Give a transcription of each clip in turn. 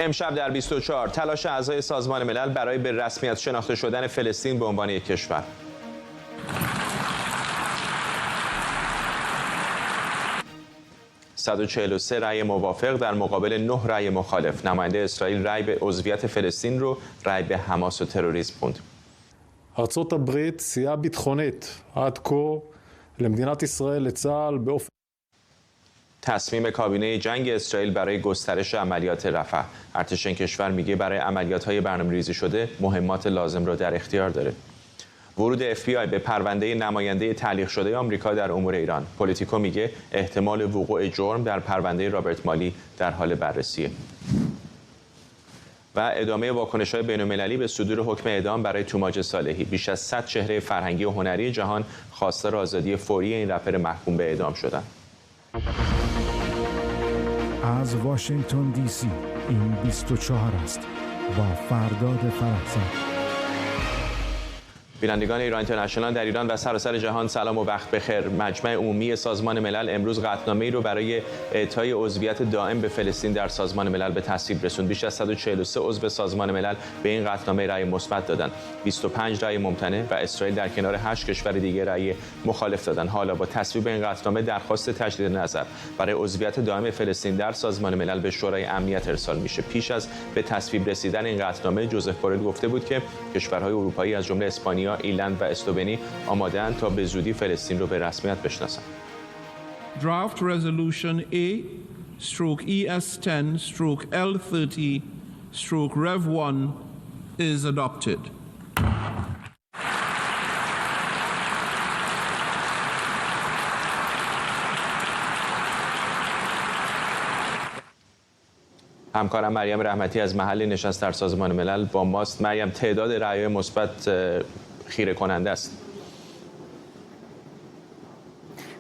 امشب در 24 تلاش اعضای سازمان ملل برای به رسمیت شناخته شدن فلسطین به عنوان یک کشور. (143) رأی موافق در مقابل 9 رأی مخالف. نماینده اسرائیل رأی به عضویت فلسطین رو رأی به حماس و تروریسم خوند. ארצות הברית סייעה ביטחונית עד כה למדינת ישראל לצה"ל באופן تصمیم کابینه جنگ اسرائیل برای گسترش عملیات رفح. ارتش این کشور میگه برای عملیات‌های برنامه‌ریزی شده مهمات لازم رو در اختیار داره. ورود FBI به پرونده نماینده تعلیق شده آمریکا در امور ایران. پولیتیکو میگه احتمال وقوع جرم در پرونده رابرت مالی در حال بررسیه. و ادامه واکنش‌های بین‌المللی به صدور حکم اعدام برای توماج صالحی. بیش از 100 چهره فرهنگی و هنری جهان خواستار آزادی فوری این رپر محکوم به اعدام شدند. از واشنگتن دی سی این 24 است با فرداد فرحزاد. بینندگان ایران اینترنشنال در ایران و سراسر جهان سلام و وقت بخیر. مجمع عمومی سازمان ملل امروز قطعنامه‌ای رو برای اعطای عضویت دائم به فلسطین در سازمان ملل به تصویب رسوند. بیش از 143 عضو سازمان ملل به این قطعنامه رأی مثبت دادند. 25 رأی ممتنع و اسرائیل در کنار 8 کشور دیگر رأی مخالف دادند. حالا با تصویب این قطعنامه درخواست تجدید نظر برای عضویت دائم فلسطین در سازمان ملل به شورای امنیت ارسال میشه. پیش از به تصویب رسیدن این قطعنامه جوزف بورل گفته بود که کشورهای اروپایی از جمله اسپانیا، ایرلند و اسلوونی آماده‌اند تا به زودی فلسطین رو به رسمیت بشناسند. Draft Resolution A/ES10/L30/Rev1 is adopted. همکارم مریم رحمتی از محل نشست در سازمان ملل با ماست. مریم، تعداد رأی‌های مثبت خیره کننده است.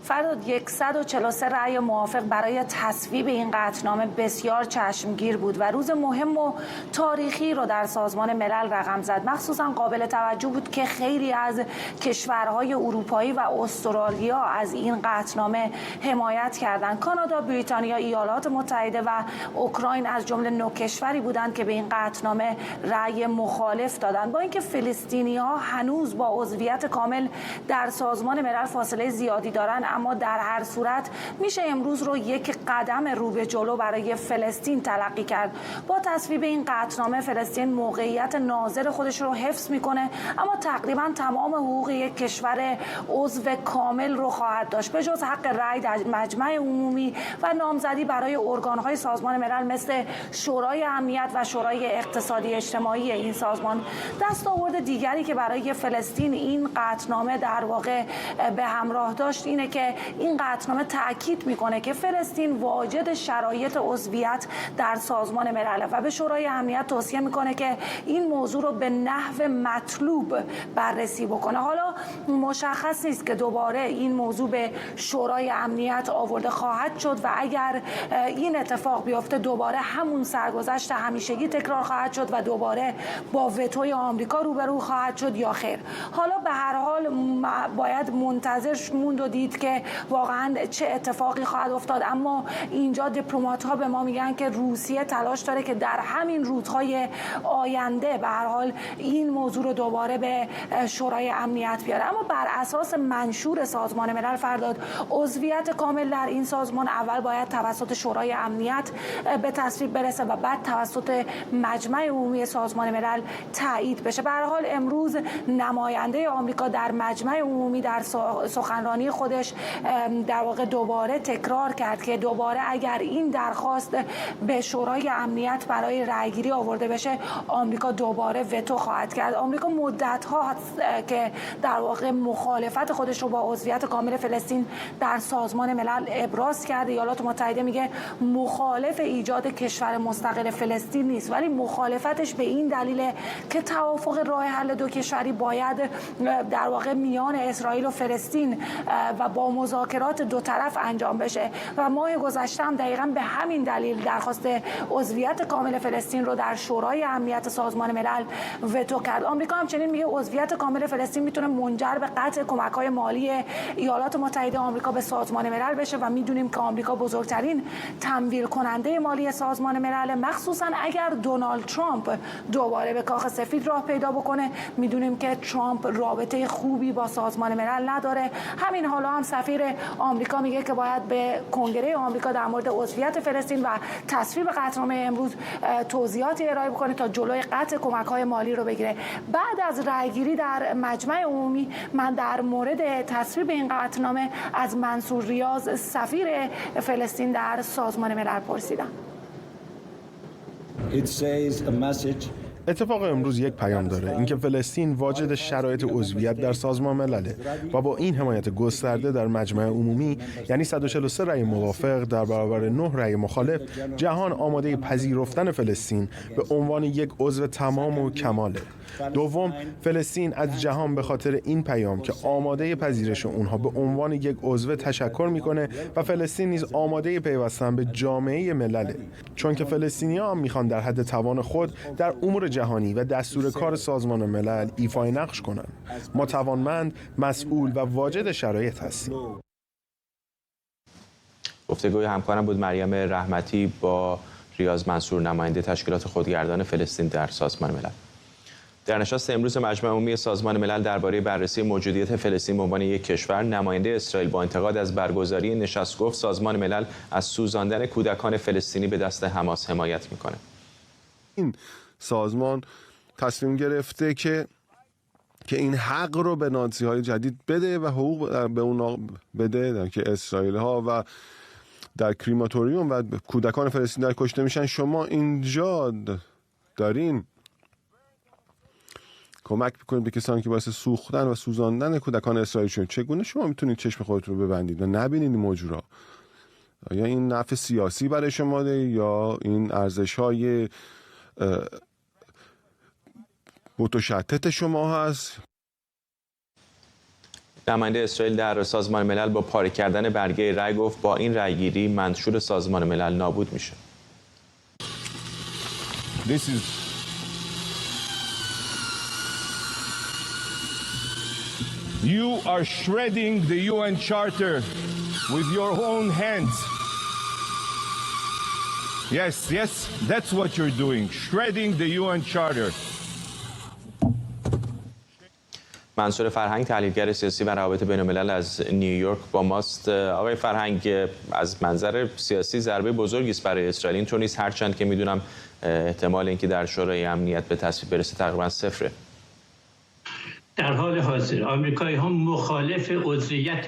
فرداد 143 رأی موافق برای تصویب این قطعنامه بسیار چشمگیر بود و روز مهم و تاریخی رو در سازمان ملل رقم زد. مخصوصا قابل توجه بود که خیلی از کشورهای اروپایی و استرالیا از این قطعنامه حمایت کردند. کانادا، بریتانیا، ایالات متحده و اوکراین از جمله 9 کشوری بودند که به این قطعنامه رأی مخالف دادند. با اینکه فلسطینی‌ها هنوز با عضویت کامل در سازمان ملل فاصله زیادی دارند، اما در هر صورت میشه امروز رو یک قدم رو به جلو برای فلسطین تلقی کرد. با تصویب این قطعنامه فلسطین موقعیت ناظر خودش رو حفظ میکنه، اما تقریبا تمام حقوق یک کشور عضو کامل رو خواهد داشت، به جز حق رأی در مجمع عمومی و نامزدی برای ارگانهای سازمان ملل مثل شورای امنیت و شورای اقتصادی اجتماعی این سازمان. دستاورد دیگری که برای فلسطین این قطعنامه در واقع به همراه داشت اینه که این قطعنامه تأکید میکنه که فلسطین واجد شرایط عضویت در سازمان ملل و به شورای امنیت توصیه میکنه که این موضوع رو به نحو مطلوب بررسی بکنه. حالا مشخص نیست که دوباره این موضوع به شورای امنیت آورده خواهد شد و اگر این اتفاق بیفته دوباره همون سرگذشت همیشگی تکرار خواهد شد و دوباره با وتوی آمریکا روبرو خواهد شد یا خیر. حالا به هر حال باید منتظر موند و دید که واقعا چه اتفاقی خواهد افتاد، اما اینجا دیپلمات‌ها به ما میگن که روسیه تلاش داره که در همین روزهای آینده به هر حال این موضوع رو دوباره به شورای امنیت بیاره. اما بر اساس منشور سازمان ملل فرداد عضویت کامل در این سازمان اول باید توسط شورای امنیت به تصویب برسه و بعد توسط مجمع عمومی سازمان ملل تایید بشه. به هر حال امروز نماینده آمریکا در مجمع عمومی در سخنرانی خودش در واقع دوباره تکرار کرد که دوباره اگر این درخواست به شورای امنیت برای رأیگیری آورده بشه آمریکا دوباره وتو خواهد کرد. آمریکا مدت‌ها که در واقع مخالفت خودش رو با عضویت کامل فلسطین در سازمان ملل ابراز کرده. ایالات متحده میگه مخالف ایجاد کشور مستقل فلسطین نیست، ولی مخالفتش به این دلیل که توافق راه حل دو کشوری باید در واقع میان اسرائیل و فلسطین و با مذاکرات دو طرف انجام بشه و ماه گذشته هم دقیقاً به همین دلیل درخواست عضویت کامل فلسطین رو در شورای امنیت سازمان ملل وتو کرد. آمریکا همچنین میگه عضویت کامل فلسطین میتونه منجر به قطع کمک‌های مالی ایالات متحده آمریکا به سازمان ملل بشه و میدونیم که آمریکا بزرگترین تمویل کننده مالی سازمان ملل، مخصوصا اگر دونالد ترامپ دوباره به کاخ سفید راه پیدا بکنه. میدونیم که ترامپ رابطه خوبی با سازمان ملل نداره. همین حالا هم سفیر آمریکا میگه که باید به کنگره آمریکا در مورد عضویت فلسطین و تصویب قطعنامه امروز توضیحاتی ارائه بکنه تا جلوی قطع کمک‌های مالی رو بگیره. بعد از رأیگیری در مجمع عمومی من در مورد تصویب این قطعنامه از منصور ریاض سفیر فلسطین در سازمان ملل پرسیدم. اتفاق امروز یک پیام داره، اینکه فلسطین واجد شرایط عضویت در سازمان ملله و با این حمایت گسترده در مجمع عمومی، یعنی 143 رأی موافق در برابر 9 رأی مخالف، جهان آماده پذیرفتن فلسطین به عنوان یک عضو تمام و کماله. دوم، فلسطین از جهان به خاطر این پیام که آماده پذیرش اونها به عنوان یک عضو تشکر میکنه و فلسطین نیز آماده پیوستن به جامعه ملله، چون که فلسطینی‌ها هم میخوان در حد توان خود در امور جهانی و دستور کار سازمان ملل ایفای نقش کنند. ما توانمند، مسئول و واجد شرایط هستیم. گفتگوی همکارم بود مریم رحمتی با ریاض منصور، نماینده تشکیلات خودگردان فلسطین در سازمان ملل. در نشست امروز مجمع عمومی سازمان ملل درباره بررسی موجودیت فلسطین به عنوان یک کشور، نماینده اسرائیل با انتقاد از برگزاری نشست گفت سازمان ملل از سوزاندن کودکان فلسطینی به دست حماس حمایت میکنه. این سازمان تصمیم گرفته که این حق رو به نازی‌های جدید بده و حقوق به اونا بده که اسرائیل ها و در کریماتوریوم و کودکان فلسطینی در کشته میشن. شما اینجا دارین کمک میکنید به کسانی که باعث سوختن و سوزاندن کودکان اسرائیل شدن. چگونه شما میتونید چشم خودتون رو ببندید و نبینید این موضوع را؟ یا این نفع سیاسی برای شما ده، یا این ارزش‌های متشتت شما هست؟ نماینده اسرائیل در سازمان ملل با پاره کردن برگه رأی گفت با این رأیگیری منشور سازمان ملل نابود میشه. You are shredding the UN Charter with your own hands. Yes, that's what you're doing, shredding the UN Charter. منصور فرهنگ، تحلیلگر سیاسی و روابط بین‌الملل از نیویورک با ماست. آقای فرهنگ، از منظر سیاسی ضربه بزرگی است برای اسرائیل، اینطور نیست، هرچند که میدونم احتمال اینکه در شورای امنیت به تصویب برسه تقریبا صفره. در حال حاضر آمریکایی‌ها مخالف عضویت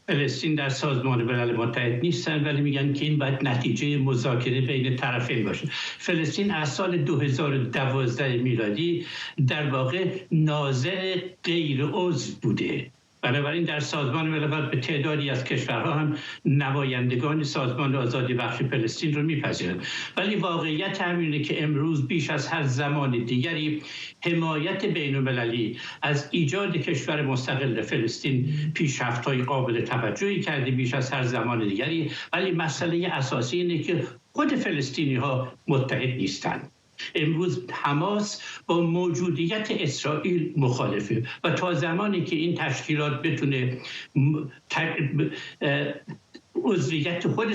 فلسطین در سازمان ملل متحد نیستن، ولی میگن که این باید نتیجه مذاکره بین طرفین باشه. فلسطین از سال 2012 میلادی در واقع ناظر غیر عضو بوده. بنابراین در سازمان ملل به تعدادی از کشورها هم نمایندگان سازمان آزادی بخش فلسطین رو میپذیرند. ولی واقعیت همینه که امروز بیش از هر زمان دیگری حمایت بین‌المللی از ایجاد کشور مستقل فلسطین پیشرفت‌های قابل توجهی کرده بیش از هر زمان دیگری، ولی مسئله اساسی اینه که خود فلسطینی‌ها متحد نیستند. امروز حماس با موجودیت اسرائیل مخالفه و تا زمانی که این تشکیلات بتونه عضویت خود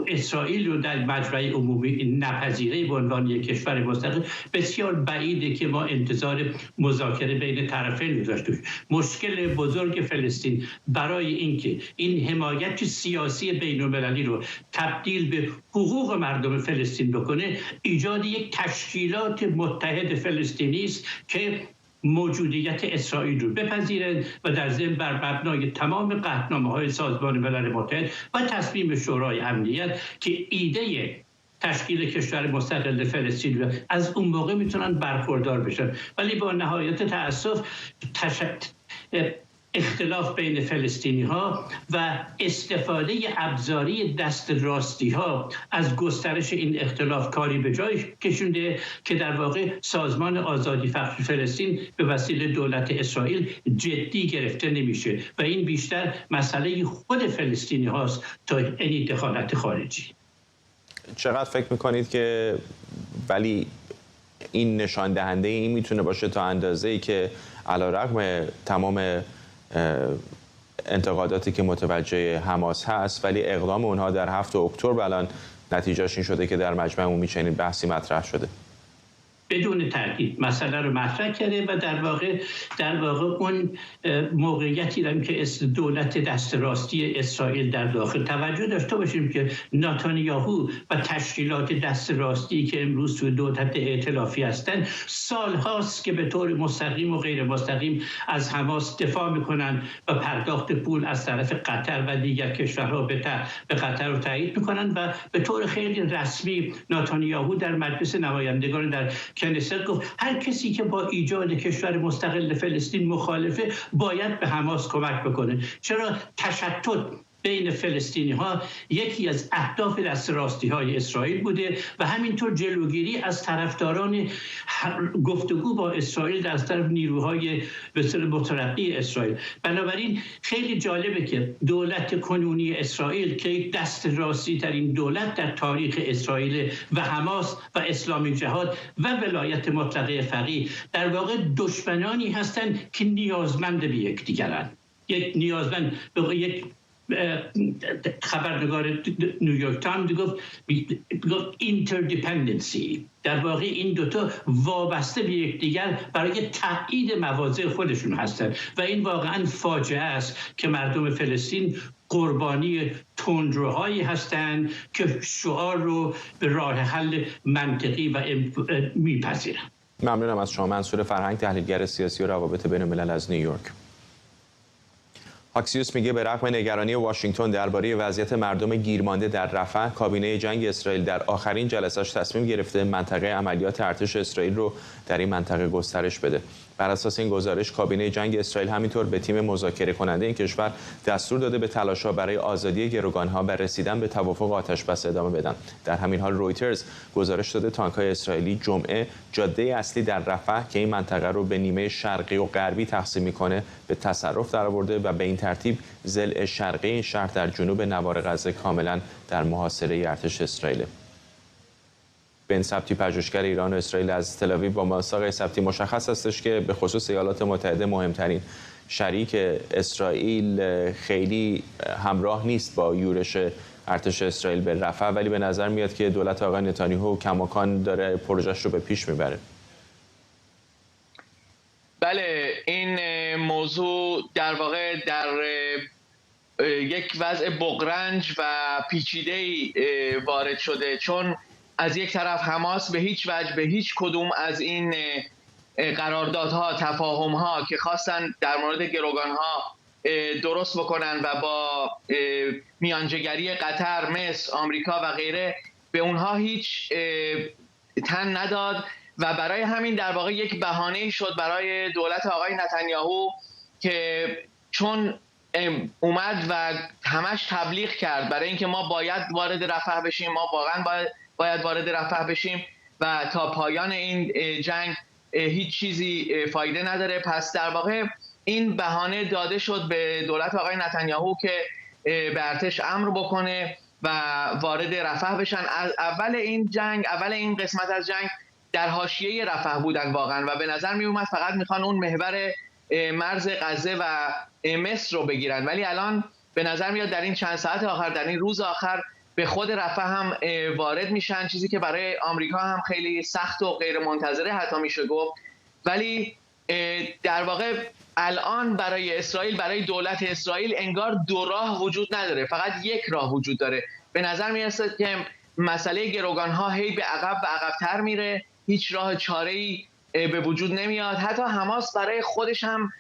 اسرائیل رو در مجمع عمومی نپذیره به عنوان یک کشور مستقل، بسیار بعیده که ما انتظار مذاکره بین طرفین داشته باشیم. مشکل بزرگ فلسطین برای اینکه این حمایت سیاسی بین‌المللی رو تبدیل به حقوق مردم فلسطین بکنه، ایجاد یک تشکیلات متحد فلسطینی است که موجودیت اسرائیل رو بپذیرند و در ضمن بر مبنای تمام قطعنامه‌های سازمان ملل متحد و تصمیم شورای امنیت که ایده تشکیل کشور مستقل فلسطین از اون موقع میتونن برخوردار بشن. ولی با نهایت تأسف اختلاف بین فلسطینی ها و استفاده ابزاری دست راستی ها از گسترش این اختلاف کاری به جای کشونده که در واقع سازمان آزادی بخش فلسطین به وسیله دولت اسرائیل جدی گرفته نمیشه و این بیشتر مسئله خود فلسطینی هاست تا این دخالت خارجی. چقدر فکر میکنید که ولی این نشان دهنده این میتونه باشه تا اندازه‌ای که علیرغم تمام انتقاداتی که متوجه حماس هست ولی اقدام اونها در 7 اکتبر الان نتیجهش این شده که در مجمع عمومی چنین بحثی مطرح شده؟ بدون تردید مسئله رو مطرح کرده و در واقع اون موقعیتی داریم که دولت دست راستی اسرائیل در داخل توجه داشته باشیم که نتانیاهو و تشکیلات دست راستی که امروز توی دولت ائتلافی هستند سالهاست که به طور مستقیم و غیر مستقیم از حماس دفاع میکنن و پرداخت پول از طرف قطر و دیگر کشورها به قطر رو تایید میکنن و به طور خیلی رسمی نتانیاهو در مجلس نمایندگان در کنیست گفت هر کسی که با ایجاد کشور مستقل فلسطین مخالفه باید به حماس کمک بکنه. چرا تشتت بین فلسطینی ها یکی از اهداف دست راستی های اسرائیل بوده و همینطور جلوگیری از طرفداران گفتگو با اسرائیل در طرف نیروهای بسیار مترقی اسرائیل. بنابراین خیلی جالبه که دولت کنونی اسرائیل که یک دست راستی ترین دولت در تاریخ اسرائیل و حماس و اسلامی جهاد و ولایت مطلقه فقیه در واقع دشمنانی هستند که نیازمند به یکدیگرند. یک خبرنگار نیویورک تایمز گفت اینتردیپندنسی، در واقع این دوتا وابسته به یکدیگر برای تایید مواضع خودشون هستند و این واقعا فاجعه است که مردم فلسطین قربانی تندروهایی هستند که شعار رو به راه حل منطقی و میپذیرن. ممنونم از شما. منصور فرهنگ، تحلیلگر سیاسی و روابط بین الملل از نیویورک. آکسیوس میگه به رغم نگرانی واشنگتن درباره وضعیت مردم گیرمانده در رفح، کابینه جنگ اسرائیل در آخرین جلسه‌اش تصمیم گرفته منطقه عملیات ارتش اسرائیل رو در این منطقه گسترش بده. بر اساس این گزارش کابینه جنگ اسرائیل همینطور به تیم مذاکره کننده این کشور دستور داده به تلاش‌ها برای آزادی گروگان‌ها و رسیدن به توافق آتش‌بس ادامه بدن. در همین حال رویترز گزارش داده تانک‌های اسرائیلی جمعه جاده اصلی در رفح که این منطقه رو به نیمه شرقی و غربی تقسیم می‌کنه به تصرف درآورده و به این ترتیب ضلع شرقی این شهر در جنوب نوار غزه کاملا در محاصره ارتش اسرائیل. بن سبتی، پژوهشگر ایران و اسرائیل از تل‌آویو، با ما. آقای سبتی، مشخص هستش که به خصوص ایالات متحده مهمترین شریک اسرائیل خیلی همراه نیست با یورش ارتش اسرائیل به رفح، ولی به نظر میاد که دولت آقای نتانیاهو کماکان داره پروژه‌اش رو به پیش میبره. بله، این موضوع در واقع در یک وضع بغرنج و پیچیده‌ای وارد شده، چون از یک طرف حماس به هیچ وجه به هیچ کدوم از این قراردادها، تفاهم‌ها که خواستن در مورد گروگان‌ها درست بکنن و با میانجیگری قطر، مصر، آمریکا و غیره به اونها هیچ تن نداد و برای همین در واقع یک بهانه‌ای شد برای دولت آقای نتانیاهو که چون اومد و همش تبلیغ کرد برای اینکه ما باید وارد رفح بشیم، ما واقعا باید وارد رفح بشیم و تا پایان این جنگ هیچ چیزی فایده نداره. پس در واقع این بهانه داده شد به دولت آقای نتانیاهو که به ارتش امر بکنه و وارد رفح بشن. اول این قسمت از جنگ در حاشیه رفح بودن واقعا و به نظر می اومد فقط میخوان اون محور مرز غزه و مصر رو بگیرن، ولی الان به نظر میاد در این چند ساعت آخر، در این روز آخر به خود رفح هم وارد میشن، چیزی که برای آمریکا هم خیلی سخت و غیر منتظره حتی میشه گفت. ولی در واقع الان برای اسرائیل، برای دولت اسرائیل انگار دو راه وجود نداره، فقط یک راه وجود داره. به نظر میرسه که مسئله گروگان‌ها هی به عقب و عقب‌تر میره، هیچ راه چاره‌ای به وجود نمیاد. حتی حماس برای خودش هم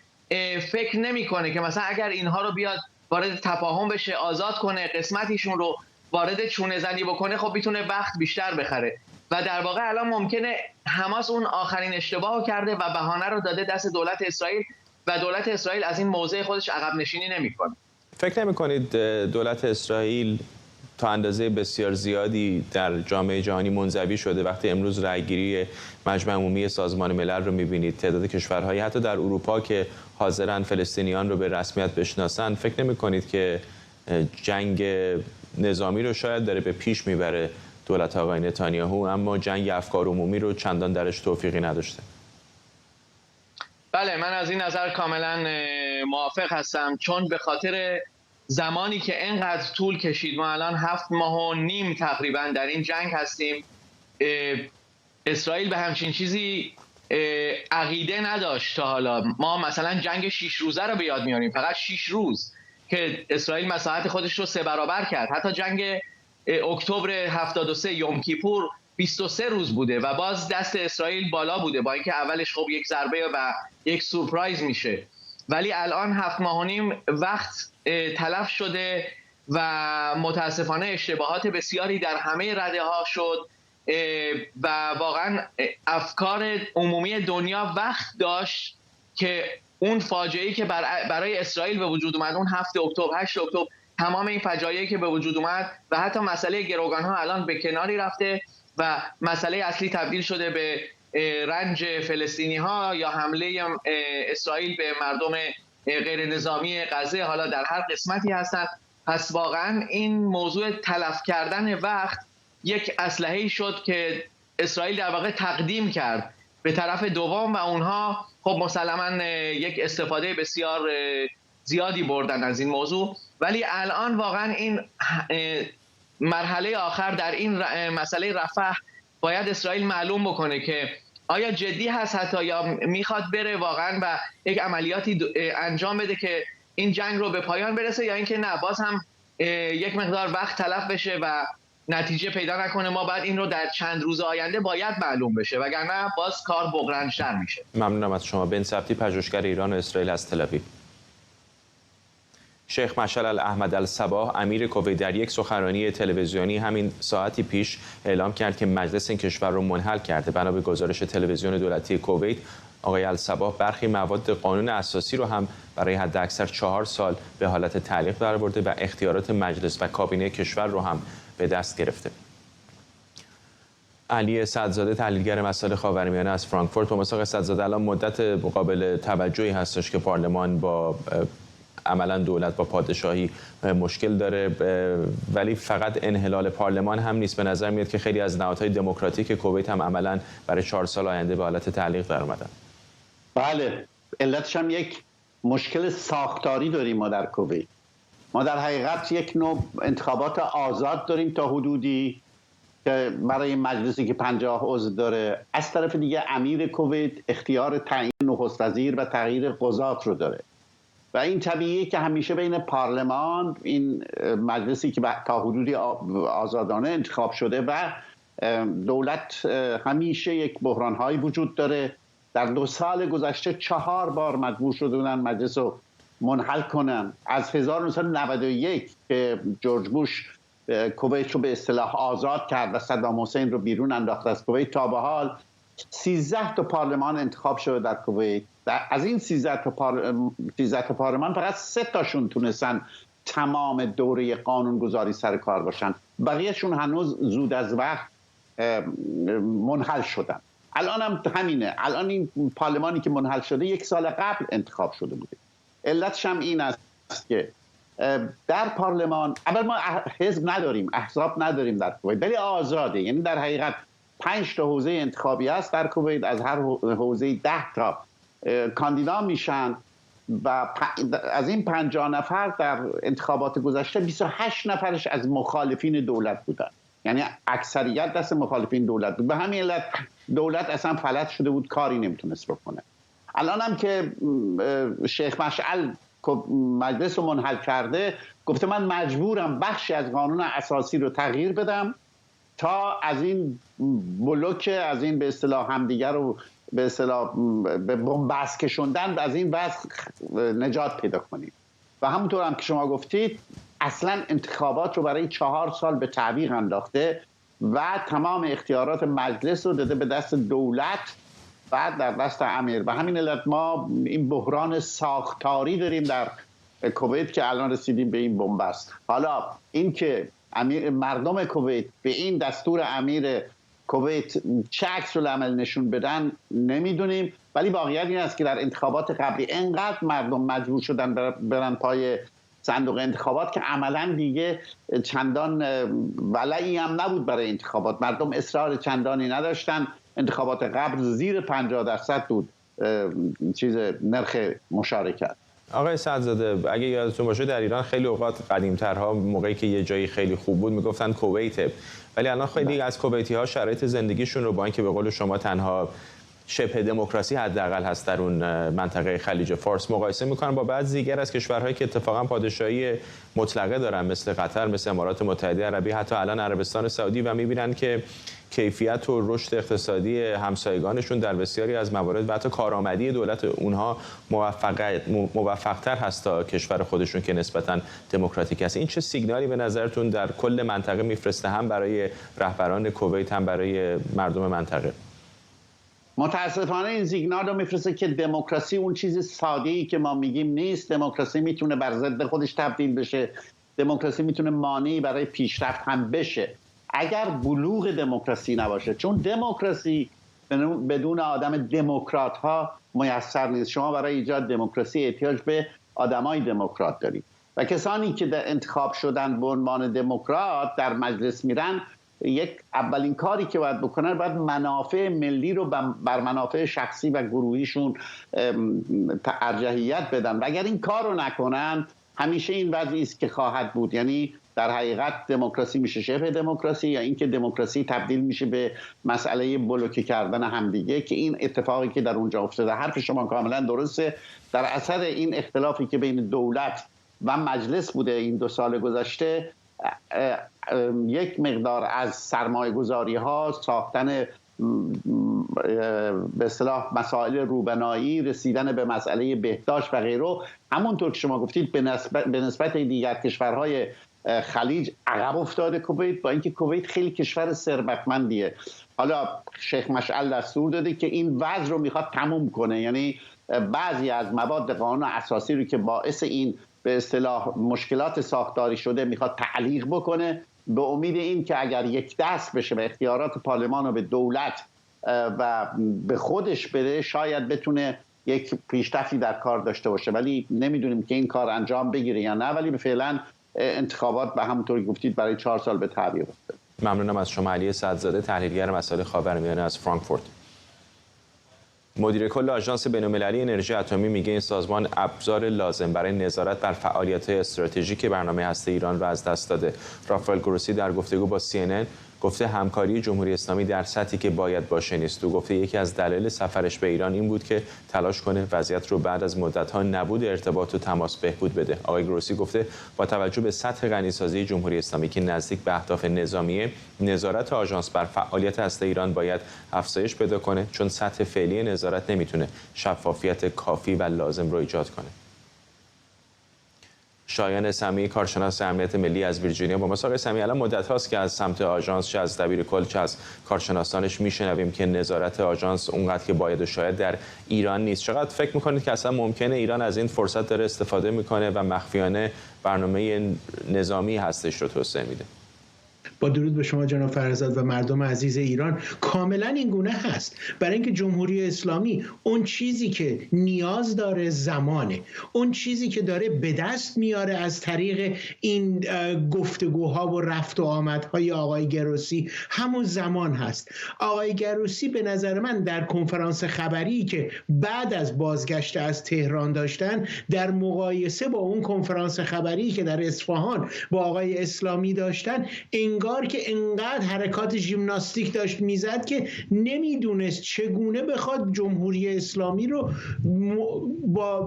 فکر نمیکنه که مثلا اگر اینها رو بیاد وارد تفاهم بشه، آزاد کنه، قسمتیشون رو وارد چونه زنی بکنه، خب میتونه وقت بیشتر بخره و در واقع الان ممکنه حماس اون آخرین اشتباهو کرده و بهانه رو داده دست دولت اسرائیل و دولت اسرائیل از این موضع خودش عقب نشینی نمی‌کنه. فکر نمی‌کنید دولت اسرائیل تا اندازه بسیار زیادی در جامعه جهانی منزوی شده؟ وقتی امروز رأیگیری مجمع عمومی سازمان ملل رو می‌بینید، تعداد کشورهایی حتی در اروپا که حاضرن فلسطینیان رو به رسمیت بشناسن، فکر نمی‌کنید که جنگ نظامی رو شاید داره به پیش میبره دولت آقای نتانیاهو، اما جنگ افکار عمومی رو چندان درش توفیقی نداشته؟ بله، من از این نظر کاملا موافق هستم، چون به خاطر زمانی که اینقدر طول کشید، ما الان 7 ماه و نیم تقریبا در این جنگ هستیم، اسرائیل به همچین چیزی عقیده نداشت تا حالا. ما مثلا جنگ 6 روزه رو به یاد میاریم، فقط 6 روز که اسرائیل مساحت خودش رو 3 برابر کرد. حتی جنگ اکتبر 73 یوم کیپور 23 روز بوده و باز دست اسرائیل بالا بوده، با اینکه اولش خب یک ضربه و یک سورپرایز میشه، ولی الان 7 ماه و نیم وقت تلف شده و متاسفانه اشتباهات بسیاری در همه رده‌ها شد و واقعا افکار عمومی دنیا وقت داشت که اون فاجعه‌ای که برای اسرائیل به وجود اومد، اون 7 اکتبر 8 اکتبر، تمام این فجایعی که به وجود اومد و حتی مسئله گروگان‌ها الان به کناری رفته و مسئله اصلی تبدیل شده به رنج فلسطینی‌ها یا حمله اسرائیل به مردم غیر نظامی غزه، حالا در هر قسمتی هستند. پس واقعا این موضوع تلف کردن وقت یک اسلحه‌ای شد که اسرائیل در واقع تقدیم کرد به طرف دوم و اونها خب مسلماً یک استفاده بسیار زیادی بردن از این موضوع. ولی الان واقعا این مرحله آخر در این مسئله رفح باید اسرائیل معلوم بکنه که آیا جدی هست حتی یا میخواد بره واقعا و یک عملیاتی انجام بده که این جنگ رو به پایان برسه، یا اینکه نه باز هم یک مقدار وقت تلف بشه و نتیجه پیدا نکنه. ما بعد این رو در چند روز آینده باید معلوم بشه، وگرنه باز کار بغرنج‌تر میشه. ممنونم از شما. بن ثبتی، پژوهشگر ایران و اسرائیل از تل‌آویو. شیخ مشعل الاحمد الصباح امیر کویت در یک سخنرانی تلویزیونی همین ساعتی پیش اعلام کرد که مجلس این کشور رو منحل کرده. بنا به گزارش تلویزیون دولتی کویت، آقای الصباح برخی مواد قانون اساسی رو هم برای حداکثر 4 سال به حالت تعلیق درآورده و اختیارات مجلس و کابینه کشور رو هم به دست گرفته. علی سعدزاده، تحلیلگر مسائل خاورمیانه از فرانکفورت. با مساق سعدزاده، الان مدت قابل توجهی هستش که پارلمان با عملا دولت با پادشاهی مشکل داره، ولی فقط انحلال پارلمان هم نیست. به نظر میاد که خیلی از نهادهای دموکراتیک کویت هم عملا برای 4 سال آینده به حالت تعلیق در اومدن. بله، علتش هم یک مشکل ساختاری داریم ما در کویت. ما در حقیقت یک نوع انتخابات آزاد داریم تا حدودی که برای مجلسی که 50 عضو داره. از طرف دیگه امیر کویت اختیار تعیین نخست وزیر و تغییر قضات رو داره و این طبیعیه که همیشه بین پارلمان، این مجلسی که تا حدودی آزادانه انتخاب شده، و دولت همیشه یک بحران‌هایی وجود داره. در 2 سال گذشته 4 بار مجبور شده بودن مجلس رو منحل کنن. از 1991 که جورج بوش کویت رو به اصطلاح آزاد کرد و صدام حسین رو بیرون انداخت از کویت تا به حال 13 تا پارلمان انتخاب شده در کویت. از این 13 تا پارلمان فقط 3 تاشون تونستن تمام دوره قانونگذاری سر کار باشن، بقیهشون هنوز زود از وقت منحل شدن. الان هم همینه. الان این پارلمانی که منحل شده 1 سال قبل انتخاب شده بوده. علتش هم این است که در پارلمان اول ما حزب نداریم، احزاب نداریم در کویت، ولی آزاده. یعنی در حقیقت 5 تا حوزه انتخابی است در کویت، از هر حوزه 10 تا کاندیدا میشن و از این 50 نفر در انتخابات گذشته 28 نفرش از مخالفین دولت بودن، یعنی اکثریت دست مخالفین دولت بود. به همین علت دولت اصلا فلج شده بود، کاری نمیتونست بکنه. الان هم که شیخ مشعل مجلس رو منحل کرده، گفته من مجبورم بخشی از قانون اساسی رو تغییر بدم تا از این بلوک، از این به اصطلاح همدیگر رو به اصطلاح به بنبست کشوندن از این وضع نجات پیدا کنیم. و همونطور هم که شما گفتید اصلا انتخابات رو برای 4 سال به تعویق انداخته و تمام اختیارات مجلس رو داده به دست دولت بعد در دست امیر. به همین علت ما این بحران ساختاری داریم در کویت که الان رسیدیم به این بنبست. حالا اینکه مردم کویت به این دستور امیر کویت چه عکس‌العمل نشون بدن نمیدونیم، ولی واقعیت این است که در انتخابات قبلی انقدر مردم مجبور شدن برن پای صندوق انتخابات که عملا دیگه چندان ولعی هم نبود برای انتخابات. مردم اصرار چندانی نداشتن. انتخابات قبل زیر 50% بود نرخ مشارکت. آقای سعدزاده، اگه یادتون باشه در ایران خیلی اوقات قدیم‌ترها موقعی که یه جایی خیلی خوب بود میگفتن کویته، ولی الان خیلی از کویتی‌ها شرایط زندگیشون رو با اینکه به قول شما تنها شبه دموکراسی حداقل هست در اون منطقه خلیج فارس مقایسه میکنن با بعضی دیگر از کشورهایی که اتفاقا پادشاهی مطلقه دارن، مثل قطر، مثل امارات متحده عربی، حتی الان عربستان سعودی، و میبینن که کیفیت و رشد اقتصادی همسایگانشون در بسیاری از موارد و حتی کارآمدی دولت اونها موفق‌تر هست تا کشور خودشون که نسبتاً دموکراتیک است. این چه سیگنالی به نظرتون در کل منطقه میفرسته، هم برای رهبران کویت هم برای مردم منطقه؟ متاسفانه این سیگنال رو میفرسته که دموکراسی اون چیز ساده‌ای که ما میگیم نیست. دموکراسی میتونه بر ضد خودش تبدیل بشه. دموکراسی میتونه مانعی برای پیشرفت هم بشه اگر بلوغ دموکراسی نباشه، چون دموکراسی بدون آدم دموکرات ها میسر نیست. شما برای ایجاد دموکراسی احتیاج به آدمای دموکرات دارید و کسانی که در انتخاب شدن به عنوان دموکرات در مجلس میرن، یک اولین کاری که باید بکنن باید منافع ملی رو بر منافع شخصی و گروهیشون ارجحیت بدن و اگر این کار رو نکنن همیشه این وضعی است که خواهد بود. یعنی در حقیقت دموکراسی میشه شبه دموکراسی یا اینکه دموکراسی تبدیل میشه به مسئله بلوکه کردن همدیگه، که این اتفاقی که در اونجا افتاده. حرف شما کاملا درسته. در اثر این اختلافی که بین دولت و مجلس بوده این 2 سال گذشته، یک مقدار از سرمایه‌گذاری ها، ساختن به اصطلاح مسائل روبنایی، رسیدن به مسئله بهداشت و غیره، همونطور که شما گفتید به نسبت دیگر کشورهای خلیج عقب افتاده کویت، با اینکه کویت خیلی کشور ثروتمندیه. حالا شیخ مشعل دستور داده که این وضع رو میخواد تموم کنه، یعنی بعضی از مواد قانون اساسی رو که باعث این به اصطلاح مشکلات ساختاری شده میخواد تعلیق بکنه، به امید این که اگر یک دست بشه و اختیارات پارلمان رو به دولت و به خودش بده شاید بتونه یک پیشرفتی در کار داشته باشه، ولی نمیدونیم که این کار انجام بگیره یا نه. ولی فعلا انتخابات به همونطوری گفتید برای 4 سال به تعویق افتاد. ممنونم از شما علی سعدزاده، تحلیلگر مسائل خاورمیانه از فرانکفورت. مدیر کل آژانس بین‌المللی انرژی اتمی میگه این سازمان ابزار لازم برای نظارت بر فعالیت‌های استراتژیک برنامه هسته ایران را از دست داده. رافائل گروسی در گفتگو با CNN گفته همکاری جمهوری اسلامی در سطحی که باید باشه نیست. او گفته یکی از دلایل سفرش به ایران این بود که تلاش کنه وضعیت رو بعد از مدت‌ها نبود ارتباط و تماس بهبود بده. آقای گروسی گفته با توجه به سطح غنیسازی جمهوری اسلامی که نزدیک به اهداف نظامیه، نظارت آژانس بر فعالیت هسته ایران باید افزایش پیدا کنه، چون سطح فعلی نظارت نمیتونه شفافیت کافی و لازم رو ایجاد کنه. شایان سمیعی، کارشناس امنیت ملی از ویرجینیا با ما. آقای سمیعی، الان مدت هاست که از سمت آژانس، چه از دبیر کل چه از کارشناسانش میشنویم که نظارت آژانس اونقدر که باید و شاید در ایران نیست. چقدر فکر میکنید که اصلا ممکنه ایران از این فرصت داره استفاده میکنه و مخفیانه برنامه نظامی هستش رو توسعه میده؟ با درود به شما جناب فرزاد و مردم عزیز ایران، کاملا این گونه هست. برای اینکه جمهوری اسلامی اون چیزی که نیاز داره زمانه، اون چیزی که داره به دست میاره از طریق این گفتگوها و رفت و آمدهای آقای گروسی همون زمان هست. آقای گروسی به نظر من در کنفرانس خبری که بعد از بازگشت از تهران داشتن، در مقایسه با اون کنفرانس خبری که در اصفهان با آقای اسلامی داشتن، انگار که انقدر حرکات ژیمناستیک داشت میزد که نمیدونست چگونه بخواد جمهوری اسلامی رو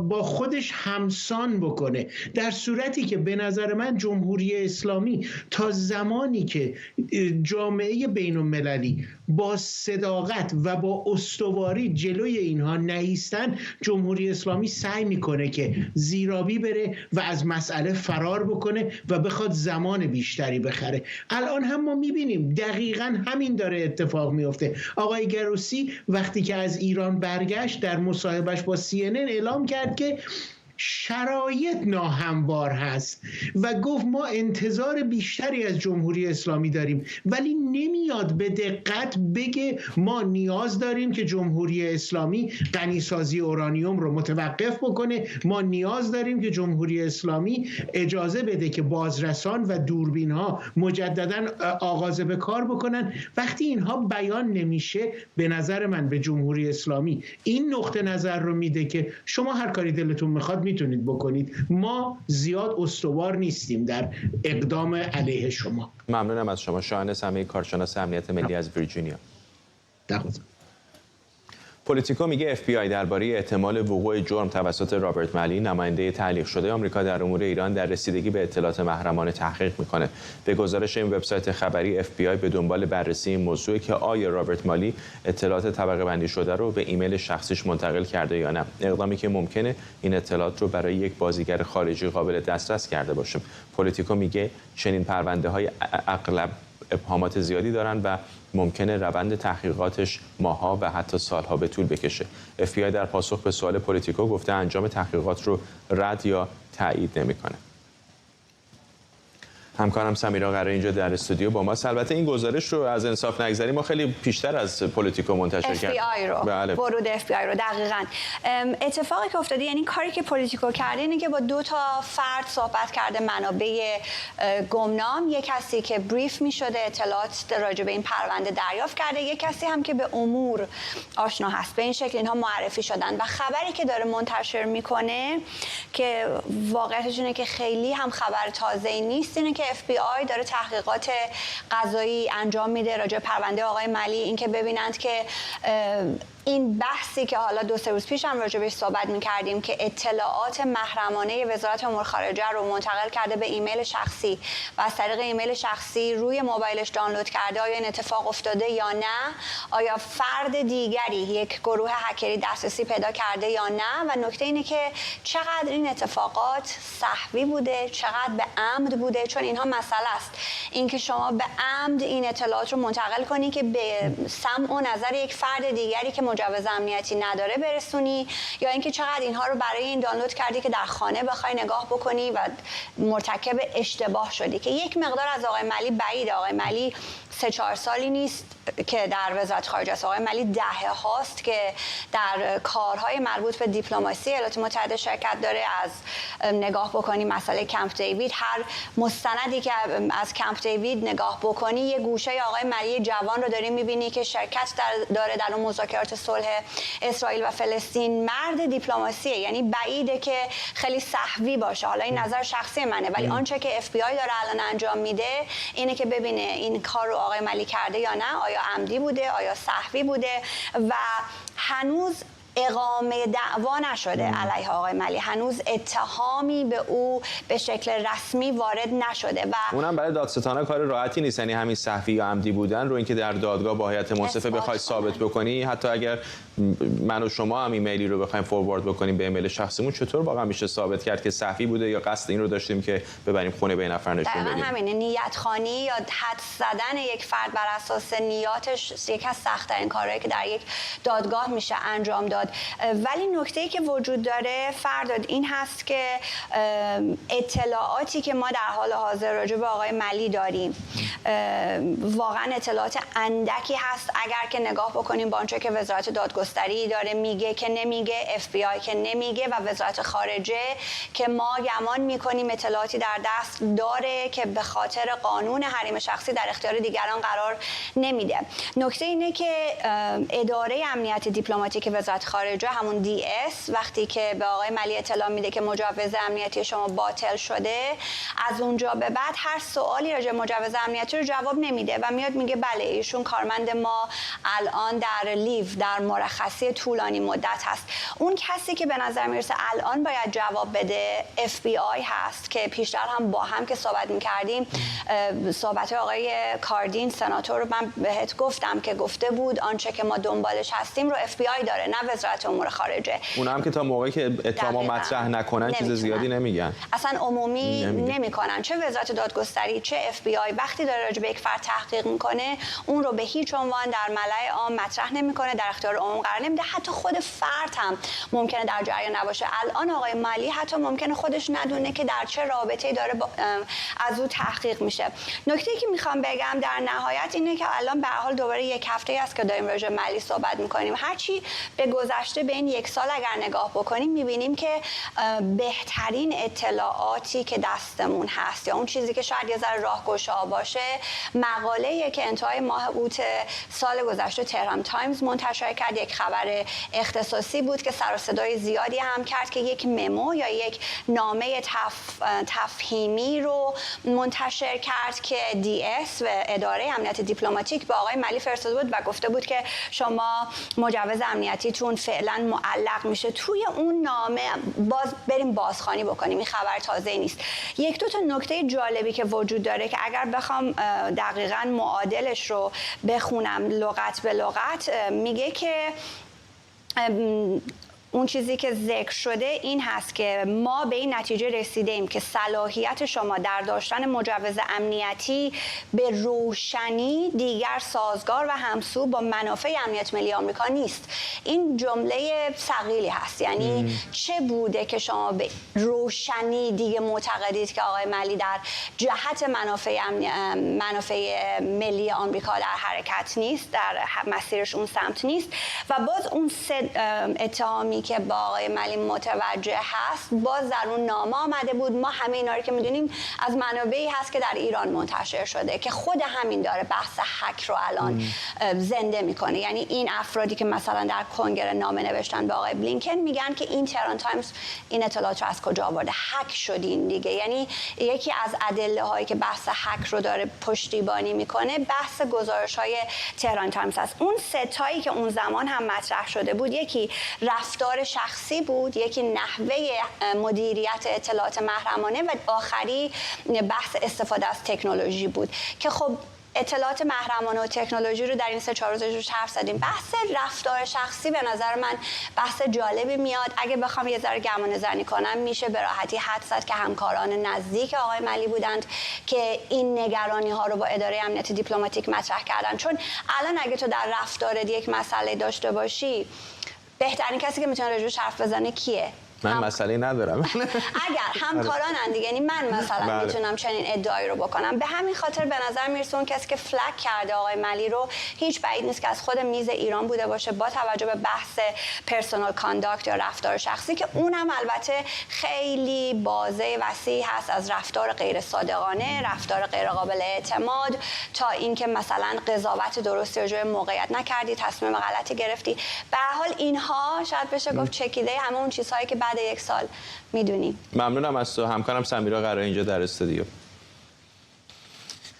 با خودش همسان بکنه، در صورتی که به نظر من جمهوری اسلامی تا زمانی که جامعه بین المللی با صداقت و با استواری جلوی اینها نایستن، جمهوری اسلامی سعی میکنه که زیرابی بره و از مسئله فرار بکنه و بخواد زمان بیشتری بخره. الان هم ما میبینیم دقیقاً همین داره اتفاق میفته. آقای گروسی وقتی که از ایران برگشت در مصاحبهش با CNN اعلام کرد که شرایط ناهموار هست و گفت ما انتظار بیشتری از جمهوری اسلامی داریم، ولی نمیاد به دقت بگه ما نیاز داریم که جمهوری اسلامی غنیسازی اورانیوم رو متوقف بکنه، ما نیاز داریم که جمهوری اسلامی اجازه بده که بازرسان و دوربین ها مجددا آغاز به کار بکنن. وقتی اینها بیان نمیشه، به نظر من به جمهوری اسلامی این نقطه نظر رو میده که شما هر کاری دلتون میخواد میتونید بکنید، ما زیاد استوار نیستیم در اقدام علیه شما. ممنونم از شما. شاهین سمیعی، کارشناس امنیت ملی از ویرجینیا. پولیتیکو میگه FBI درباره احتمال وقوع جرم توسط رابرت مالی، نماینده تعلیق شده آمریکا در امور ایران، در رسیدگی به اطلاعات محرمانه تحقیق میکنه. به گزارش این وبسایت خبری، FBI به دنبال بررسی این موضوع که آیا رابرت مالی اطلاعات طبقه بندی شده رو به ایمیل شخصیش منتقل کرده یا نه، اقدامی که ممکنه این اطلاعات رو برای یک بازیگر خارجی قابل دسترس کرده باشه. پولیتیکو میگه چنین پرونده‌های اغلب ابهامات زیادی دارن و ممکنه روند تحقیقاتش ماه‌ها و حتی سال‌ها به طول بکشه. FBI در پاسخ به سوال پولیتیکو گفته انجام تحقیقات رو رد یا تایید نمی‌کنه. همکارم سمیرا قراره اینجا در استودیو با ماست. البته این گزارش رو از انصاف نگذری ما خیلی پیشتر از پولیتیکو منتشر کردیم. بله. ورود FBI رو دقیقاً. اتفاقی که افتاده، یعنی کاری که پولیتیکو کرده اینه که با 2 تا فرد صحبت کرده، منابع گمنام، یک کسی که بریف می‌شده اطلاعات راجع به این پرونده دریافت کرده، یک کسی هم که به امور آشنا هست. به این شکل اینها معرفی شدن و خبری که داره منتشر میکنه که واقعیتش اینه که خیلی هم خبر تازه‌ای نیست، اینه که FBI داره تحقیقات قضایی انجام میده راجع به پرونده آقای مالی، اینکه ببینند که این بحثی که حالا 2-3 روز پیش هم راجع بهش صحبت می‌کردیم که اطلاعات محرمانه وزارت امور خارجه رو منتقل کرده به ایمیل شخصی و از طریق ایمیل شخصی روی موبایلش دانلود کرده، آیا این اتفاق افتاده یا نه، آیا فرد دیگری، یک گروه هکری دسترسی پیدا کرده یا نه، و نکته اینه که چقدر این اتفاقات سهوی بوده، چقدر به عمد بوده، چون اینها مسئله است اینکه شما به عمد این اطلاعات رو منتقل کنی که به سمع و نظر یک فرد دیگری که مجوز امنیتی نداره برسونی، یا اینکه چقدر اینها رو برای این دانلود کردی که در خانه بخوای نگاه بکنی و مرتکب اشتباه شدی، که یک مقدار از آقای مالی بعیده. آقای مالی 3-4 سالی نیست که در وزارت خارجه است. آقای مالی دهه هاست که در کارهای مربوط به دیپلماسی ایالات متحده شرکت داره. از نگاه بکنی مسئله کمپ دیوید، هر مستندی که از کمپ دیوید نگاه بکنی یه گوشه آقای مالی جوان رو داری میبینی که شرکت داره در اون مذاکرات صلح اسرائیل و فلسطین. مرد دیپلماسیه، یعنی بعیده که خیلی سهوی باشه. حالا این نظر شخصی منه، ولی آنچه که FBI داره الان انجام میده اینه که ببینه این کار رو آقای مالی کرده یا نه، آیا عمدی بوده، آیا سهوی بوده، و هنوز اقامه دعوا نشده علیه آقای مالی، هنوز اتهامی به او به شکل رسمی وارد نشده و اونم برای دادستانا کار راحتی نیست. یعنی همین سهوی یا عمدی بودن رو اینکه در دادگاه با هیئت منصفه بخوای ثابت بکنی، حتی اگر من و شما هم ایمیلی رو بخوایم فوروارد بکنیم به ایمیل شخصیمون، چطور واقعا میشه ثابت کرد که سهوی بوده یا قصد این رو داشتیم که ببریم خونه به این نفر نشون بدیم؟ همینه، نیت خوانی یا حدس زدن یک فرد بر اساس نیاتش یکی از سخت‌ترین کارهایی که در یک دادگاه میشه انجام داد. ولی نکته‌ای که وجود داره فرداد این هست که اطلاعاتی که ما در حال حاضر راجع به آقای مالی داریم واقعا اطلاعات اندکی هست. اگر که نگاه بکنیم با آنچه که وزارت دادگستری داره میگه که نمیگه، FBI که نمیگه، و وزارت خارجه که ما گمان میکنیم اطلاعاتی در دست داره که به خاطر قانون حریم شخصی در اختیار دیگران قرار نمیده. نکته اینه که اداره امنیت دیپلماتیک وزارت خارجه، همون DS، وقتی که به آقای مالی اطلاع میده که مجوز امنیتی شما باطل شده، از اونجا به بعد هر سوالی راجع به مجوز امنیتی رو جواب نمیده و میاد میگه بله ایشون کارمند ما الان در لیو، در مرخصی طولانی مدت هست. اون کسی که به نظر میرسه الان باید جواب بده FBI هست که پیشتر هم با هم که صحبت میکردیم، صحبت آقای کاردین سناتور رو من بهت گفتم که گفته بود آنچه که ما دنبالش هستیم رو FBI داره، نه وزارت وزارت امور خارجه. اونا هم که تا موقعی که اتهام مطرح نکنن چیز زیادی نمیگن، اصلا عمومی نمیکنن. چه وزارت دادگستری چه FBI وقتی داره راجع به یک فرد تحقیق میکنه اون رو به هیچ عنوان در ملأ عام مطرح نمیکنه، در اختیار عموم قرار نمیده. حتی خود فرد هم ممکنه در جریان نباشه. الان آقای مالی حتی ممکنه خودش ندونه که در چه رابطه‌ای داره از او تحقیق میشه. نکته‌ای که میخوام بگم در نهایت اینه که الان به هر حال دوباره یک هفته است که داریم راجع به مالی صحبت میکنیم. هرچی به گذشته به این یک سال اگر نگاه بکنیم میبینیم که بهترین اطلاعاتی که دستمون هست یا اون چیزی که شاید یه ذره راهگشا باشه، مقاله‌ای که انتهای ماه اوت سال گذشته تهران تایمز منتشر کرد، یک خبر اختصاصی بود که سر و صدای زیادی هم کرد که یک ممو یا یک نامه تفهیمی رو منتشر کرد که DS و اداره امنیت دیپلماتیک به آقای مالی فرستاده بود و گفته بود که شما مجوز امنیتیتون فعلا معلق میشه. توی اون نامه باز بریم بازخوانی بکنیم، این خبر تازه نیست. یک دو تا نکته جالبی که وجود داره که اگر بخوام دقیقاً معادلش رو بخونم لغت به لغت، میگه که اون چیزی که ذکر شده این هست که ما به این نتیجه رسیدیم که صلاحیت شما در داشتن مجوز امنیتی به روشنی دیگر سازگار و همسو با منافع امنیت ملی آمریکا نیست. این جمله ثقیلی هست. یعنی چه بوده که شما به روشنی دیگه معتقدید که آقای مالی در جهت منافع ملی آمریکا در حرکت نیست، در مسیرش اون سمت نیست. و باز اون سه اتهامی که با آقای مالی متوجه هست باز در اون نامه آمده بود. ما همه اینا رو که میدونیم از منابعی هست که در ایران منتشر شده که خود همین داره بحث هک رو الان زنده میکنه. یعنی این افرادی که مثلا در کنگره نامه نوشتن به آقای بلینکن میگن که این تهران تایمز این اطلاعات رو از کجا آورده؟ هک شدین دیگه. یعنی یکی از ادله هایی که بحث هک رو داره پشتیبانی میکنه بحث گزارش های تهران تایمز هست. اون ستایی که اون زمان هم مطرح شده بود، یکی رفتار شخصی بود، یکی نحوه مدیریت اطلاعات محرمانه و آخری بحث استفاده از تکنولوژی بود که خب اطلاعات محرمانه و تکنولوژی رو در این 3-4 روز روش حرف زدیم. بحث رفتار شخصی به نظر من بحث جالبی میاد. اگه بخوام یه ذره گمان زنی کنم میشه به راحتی حد زد که همکاران نزدیک آقای مالی بودند که این نگرانی ها رو با اداره امنیت دیپلماتیک مطرح کردن. چون الان اگه تو در رفتارت یک مسئله داشته باشی، بهترین کسی که میتونه راجعش حرف بزنه کیه؟ من مسئله ندارم. اگر همکارانن دیگه، یعنی من مثلا میتونم چنین ادعایی رو بکنم. به همین خاطر به نظر میرسه اون کسی که فلک کرده آقای مالی رو هیچ بعید نیست که از خود میز ایران بوده باشه، با توجه به بحث پرسونال کانداکت یا رفتار شخصی که اونم البته خیلی بازه وسیعی هست، از رفتار غیر صادقانه، رفتار غیر قابل اعتماد، تا اینکه مثلا قضاوت درستی راجع به موقعیت نکردی، تصمیم غلطی گرفتی. به هر حال اینها شاید بشه گفت چکیده همه اون چیزهایی که بعد یک سال میدونیم. ممنونم از تو. همکارم سمیرا قرار اینجا در استودیو.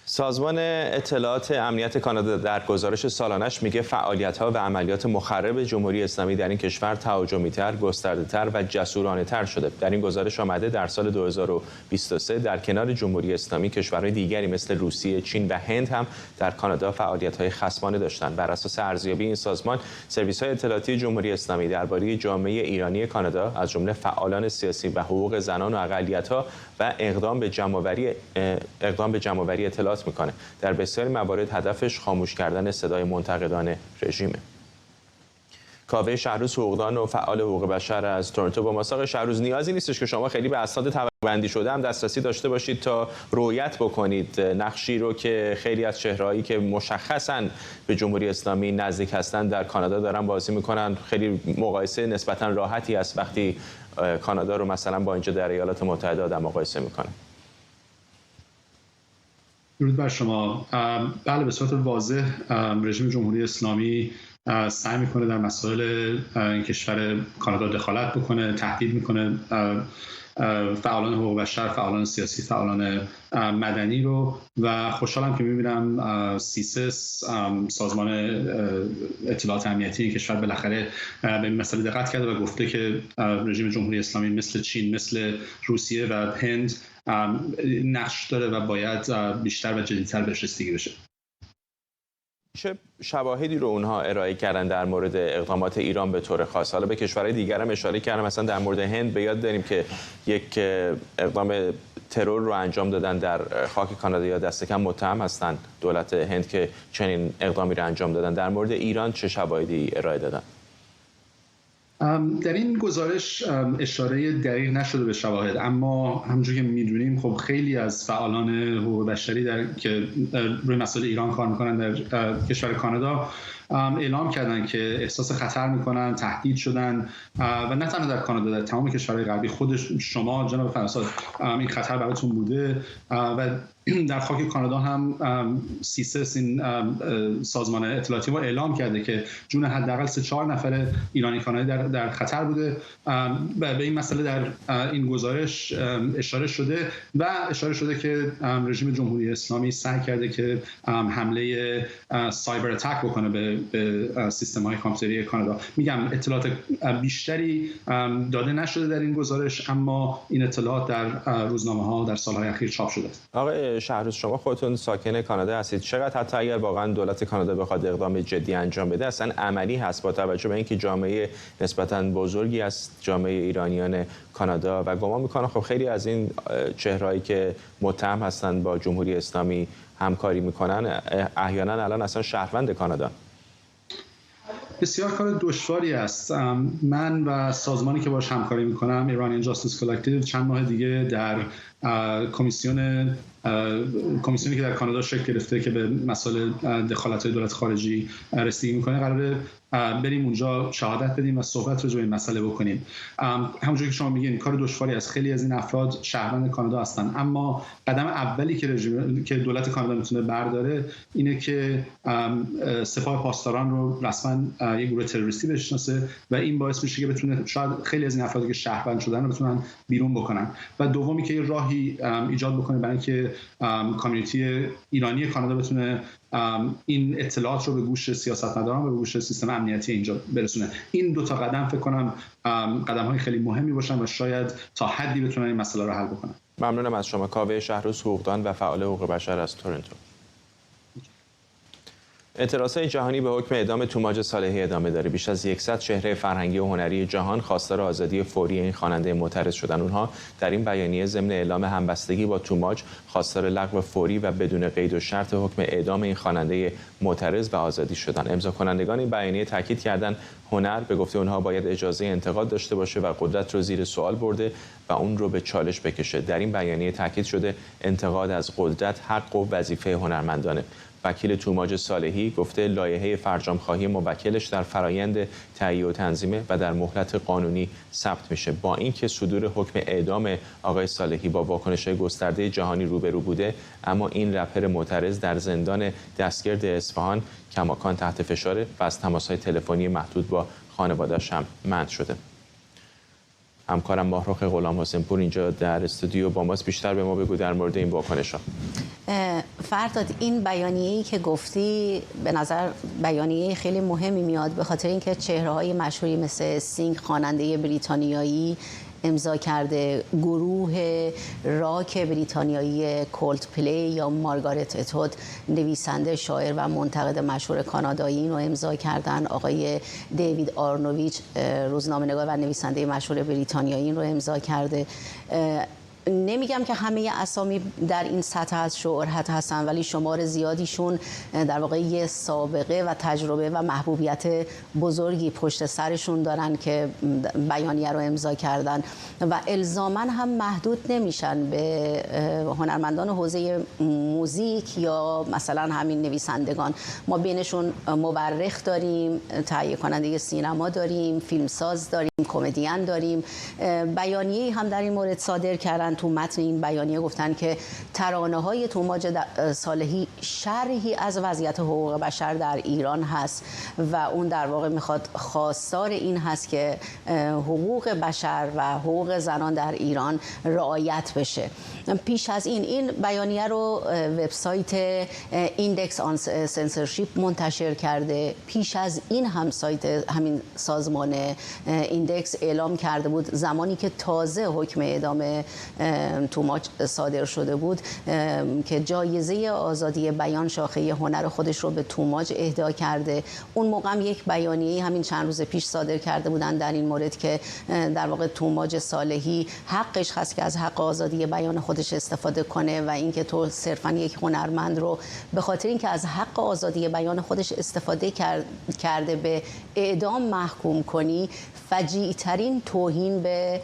سازمان اطلاعات امنیت کانادا در گزارش سالانش میگه فعالیت‌ها و عملیات مخرب جمهوری اسلامی در این کشور تهاجمی‌تر، گسترده‌تر و جسورانه‌تر شده. در این گزارش آمده در سال 2023 در کنار جمهوری اسلامی کشورهای دیگری مثل روسیه، چین و هند هم در کانادا فعالیت‌های خصمانه داشتند. بر اساس ارزیابی این سازمان، سرویس‌های اطلاعاتی جمهوری اسلامی درباره جامعه ایرانی کانادا از جمله فعالان سیاسی و حقوق زنان و اقلیت‌ها و اقدام به جمع‌آوری اطلاعات میکنه. در بسیاری موارد هدفش خاموش کردن صدای منتقدان رژیمه. کاوه شهروز حقوقدان و فعال حقوق بشر از تورنتو با ما. شهروز، نیازی نیستش که شما خیلی به اسناد طبقه‌بندی شده هم دسترسی داشته باشید تا رؤیت بکنید نقشی رو که خیلی از چهرهایی که مشخصاً به جمهوری اسلامی نزدیک هستند در کانادا دارن بازی میکنن. خیلی مقایسه نسبتاً راحتی است وقتی کانادا رو مثلا با اینجا در ایالات متحده آدم مقایسه میکنه. درود بر شما. بله، به صورت واضح رژیم جمهوری اسلامی سعی میکنه در مسائل این کشور کانادا دخالت بکنه، تهدید میکنه فعالان حقوق بشر، فعالان سیاسی، فعالان مدنی رو. و خوشحالم که میبینم سیسس، سازمان اطلاعات امنیتی این کشور، بالاخره به این مسئله دقت کرده و گفته که رژیم جمهوری اسلامی مثل چین، مثل روسیه و هند نقش داره و باید بیشتر و جدی‌تر بهش رسیدگی بشه. چه شواهدی رو اونها ارائه کردن در مورد اقدامات ایران به طور خاص؟ حالا به کشورهای دیگر هم اشاره کردم، مثلا در مورد هند به یاد داریم که یک اقدام ترور رو انجام دادن در خاک کانادا، یا دست کم متهم هستند دولت هند که چنین اقدامی رو انجام دادن. در مورد ایران چه شواهدی ارائه دادن؟ در این گزارش اشاره دقیق نشده به شواهد، اما همونجور که میدونیم خب خیلی از فعالان حقوق بشری که روی مسائل ایران کار میکنن در کشور کانادا اعلام کردن که احساس خطر میکنن، تهدید شدن و نه تنها در کانادا، در تمام کشورهای غربی. خود شما جناب فرزاد این خطر براتون بوده و در خاک کانادا هم CSIS این سازمان اطلاعاتی ما اعلام کرده که جون حداقل 3-4 نفر ایرانی کانادایی در خطر بوده و به این مسئله در این گزارش اشاره شده و اشاره شده که رژیم جمهوری اسلامی سعی کرده که حمله سایبر اتک بکنه به سیستم‌های کامپیوتری کانادا. میگم اطلاعات بیشتری داده نشده در این گزارش، اما این اطلاعات در روزنامه‌ها در سال‌های اخیر چاپ شده است. آقای شهروز، شما خودتون ساکن کانادا هستید. چقدر حتی اگر واقعا دولت کانادا بخواد اقدام جدی انجام بده اصلا عملی هست، با توجه به اینکه جامعه نسبتاً بزرگی است جامعه ایرانیان کانادا و گمان میکنم خب خیلی از این چهرهایی که متهم هستند با جمهوری اسلامی همکاری میکنن احیانا الان اصلا شهروند کانادا؟ بسیار کار دشواری است. من و سازمانی که باش همکاری میکنم، Iranian Justice Collective، چند ماه دیگه در کمیسیونی که در کانادا شکل گرفته که به مسائل دخالت دولت خارجی رسیدگی میکنه، قراره بریم اونجا شهادت بدیم و صحبت راجع به این مسئله بکنیم. همونجوری که شما میگین کار دشواری است. خیلی از این افراد شهروند کانادا هستن، اما قدم اولی که دولت کانادا میتونه برداره اینه که سپاه پاسداران رو رسما یک گروه تروریستی بشناسه و این باعث میشه که بتونه شاید خیلی از این افرادی که شهروند شدن رو بتونن بیرون بکنن و دومی که یه راهی ایجاد بکنه برای اینکه کامیونیتی ایرانی کانادا بتونه این اطلاعات رو به گوش سیاستمداران و به گوش سیستم امنیتی اینجا برسونه. این دو تا قدم فکر کنم قدم‌های خیلی مهمی باشن و شاید تا حدی بتونن این مسئله رو حل بکنن. ممنونم از شما. کاوه شهروز، حقوقدان و فعال حقوق بشر از تورنتو. اعتراضهای جهانی به حکم اعدام توماج صالحی ادامه داره. بیش از 100 چهره فرهنگی و هنری جهان خواستار آزادی فوری این خواننده معترض شدن. اونها در این بیانیه ضمن اعلام همبستگی با توماج خواستار لغو فوری و بدون قید و شرط حکم اعدام این خواننده معترض و آزادی شدن. امضا کنندگان این بیانیه تاکید کردند هنر به گفته اونها باید اجازه انتقاد داشته باشه و قدرت رو زیر سوال برده و اون رو به چالش بکشه. در این بیانیه تاکید شده انتقاد از قدرت حق و وظیفه هنرمندانه. وکیل توماج صالحی گفته لایحه فرجام‌خواهی موکلش در فرایند تهیه و تنظیمه و در مهلت قانونی ثبت میشه. با اینکه صدور حکم اعدام آقای صالحی با واکنش‌های گسترده جهانی روبرو بوده، اما این رپر معترض در زندان دستگرد اصفهان کماکان تحت فشاره و از تماس‌های تلفنی محدود با خانواده‌اش هم منع شده. همکارم ماهرخ غلام حسین پور اینجا در استودیو با ماست. بیشتر به ما بگو در مورد این واکنش‌ها. فرداد، این بیانیه‌ای که گفتی به نظر بیانیه خیلی مهمی میاد، به خاطر اینکه چهره‌های مشهوری مثل سینگ خواننده بریتانیایی امضا کرده، گروه راک بریتانیایی کولت پلی یا مارگارت اتود نویسنده، شاعر و منتقد مشهور کانادایی این رو امضا کردن. آقای دیوید آرنوویچ روزنامه‌نگار و نویسنده مشهور بریتانیایی این رو امضا کرده. نمیگم که همه اسامی در این سطح از شهرت هستن، ولی شمار زیادیشون در واقع یه سابقه و تجربه و محبوبیت بزرگی پشت سرشون دارن که بیانیه رو امضا کردن و الزاماً هم محدود نمیشن به هنرمندان حوزه موزیک یا مثلا همین نویسندگان. ما بینشون مورخ داریم، تهیه کننده سینما داریم، فیلمساز داریم، کمدین داریم. بیانیه هم در این مورد صادر کردن. تو متن این بیانیه گفتن که ترانه‌های توماج صالحی شرحی از وضعیت حقوق بشر در ایران هست و اون در واقع میخواد خواستار این هست که حقوق بشر و حقوق زنان در ایران رعایت بشه. پیش از این بیانیه رو وبسایت ایندکس آن سنسورشیپ منتشر کرده. پیش از این هم سایت همین سازمان ایندکس اعلام کرده بود زمانی که تازه حکم اعدام توماج صادر شده بود که جایزه آزادی بیان شاخه هنر خودش رو به توماج اهدا کرده. اون موقع هم یک بیانیه همین چند روز پیش صادر کرده بودن در این مورد که در واقع توماج صالحی حقش هست که از حق آزادی بیان خودش استفاده کنه و اینکه تو صرفا یک هنرمند رو به خاطر اینکه از حق آزادی بیان خودش استفاده کرده به اعدام محکوم کنی، فجیع‌ترین توهین به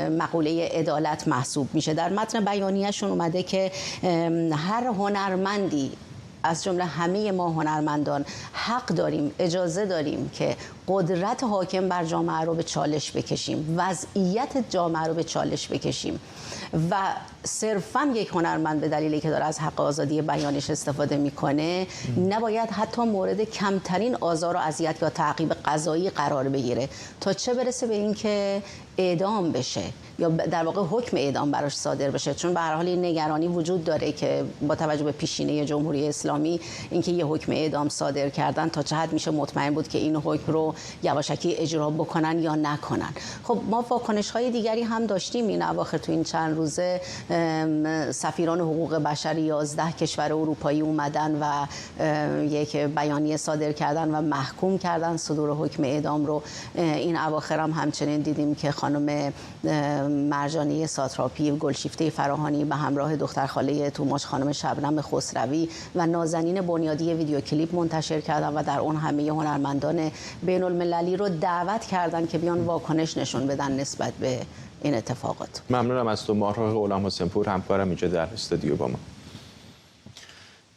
مقوله عدالت محسوب میشه. در متن بیانیه‌شون اومده که هر هنرمندی از جمله همه ما هنرمندان حق داریم، اجازه داریم که قدرت حاکم بر جامعه رو به چالش بکشیم، وضعیت جامعه رو به چالش بکشیم و صرفاً یک هنرمند به دلیلی که داره از حق آزادی بیانش استفاده میکنه نباید حتی مورد کمترین آزار و اذیت یا تعقیب قضایی قرار بگیره تا چه برسه به اینکه اعدام بشه یا در واقع حکم اعدام براش صادر بشه. چون به هر حال این نگرانی وجود داره که با توجه به پیشینه جمهوری اسلامی اینکه یه حکم اعدام صادر کردن تا چه حد میشه مطمئن بود که این حکم رو یواشکی اجرا بکنن یا نکنن. خب ما واکنش‌های دیگری هم داشتیم این اواخر تو این چند روزه. سفیران حقوق بشر 11 کشور اروپایی اومدن و یک بیانیه صادر کردن و محکوم کردن صدور حکم اعدام رو. این اواخر هم همچنین دیدیم که خانم مرجانی ساتراپی، گلشیفته فراهانی به همراه دختر خاله توماج خانم شبنم خسروی و نازنین بنیادی ویدیو کلیپ منتشر کردن و در اون همه هنرمندان بین المللی رو دعوت کردن که بیان واکنش نشون بدن نسبت به این اتفاقات. ممنونم از تو ماهرخ غلام حسین‌پور، همکارم اینجا در استودیو با ما.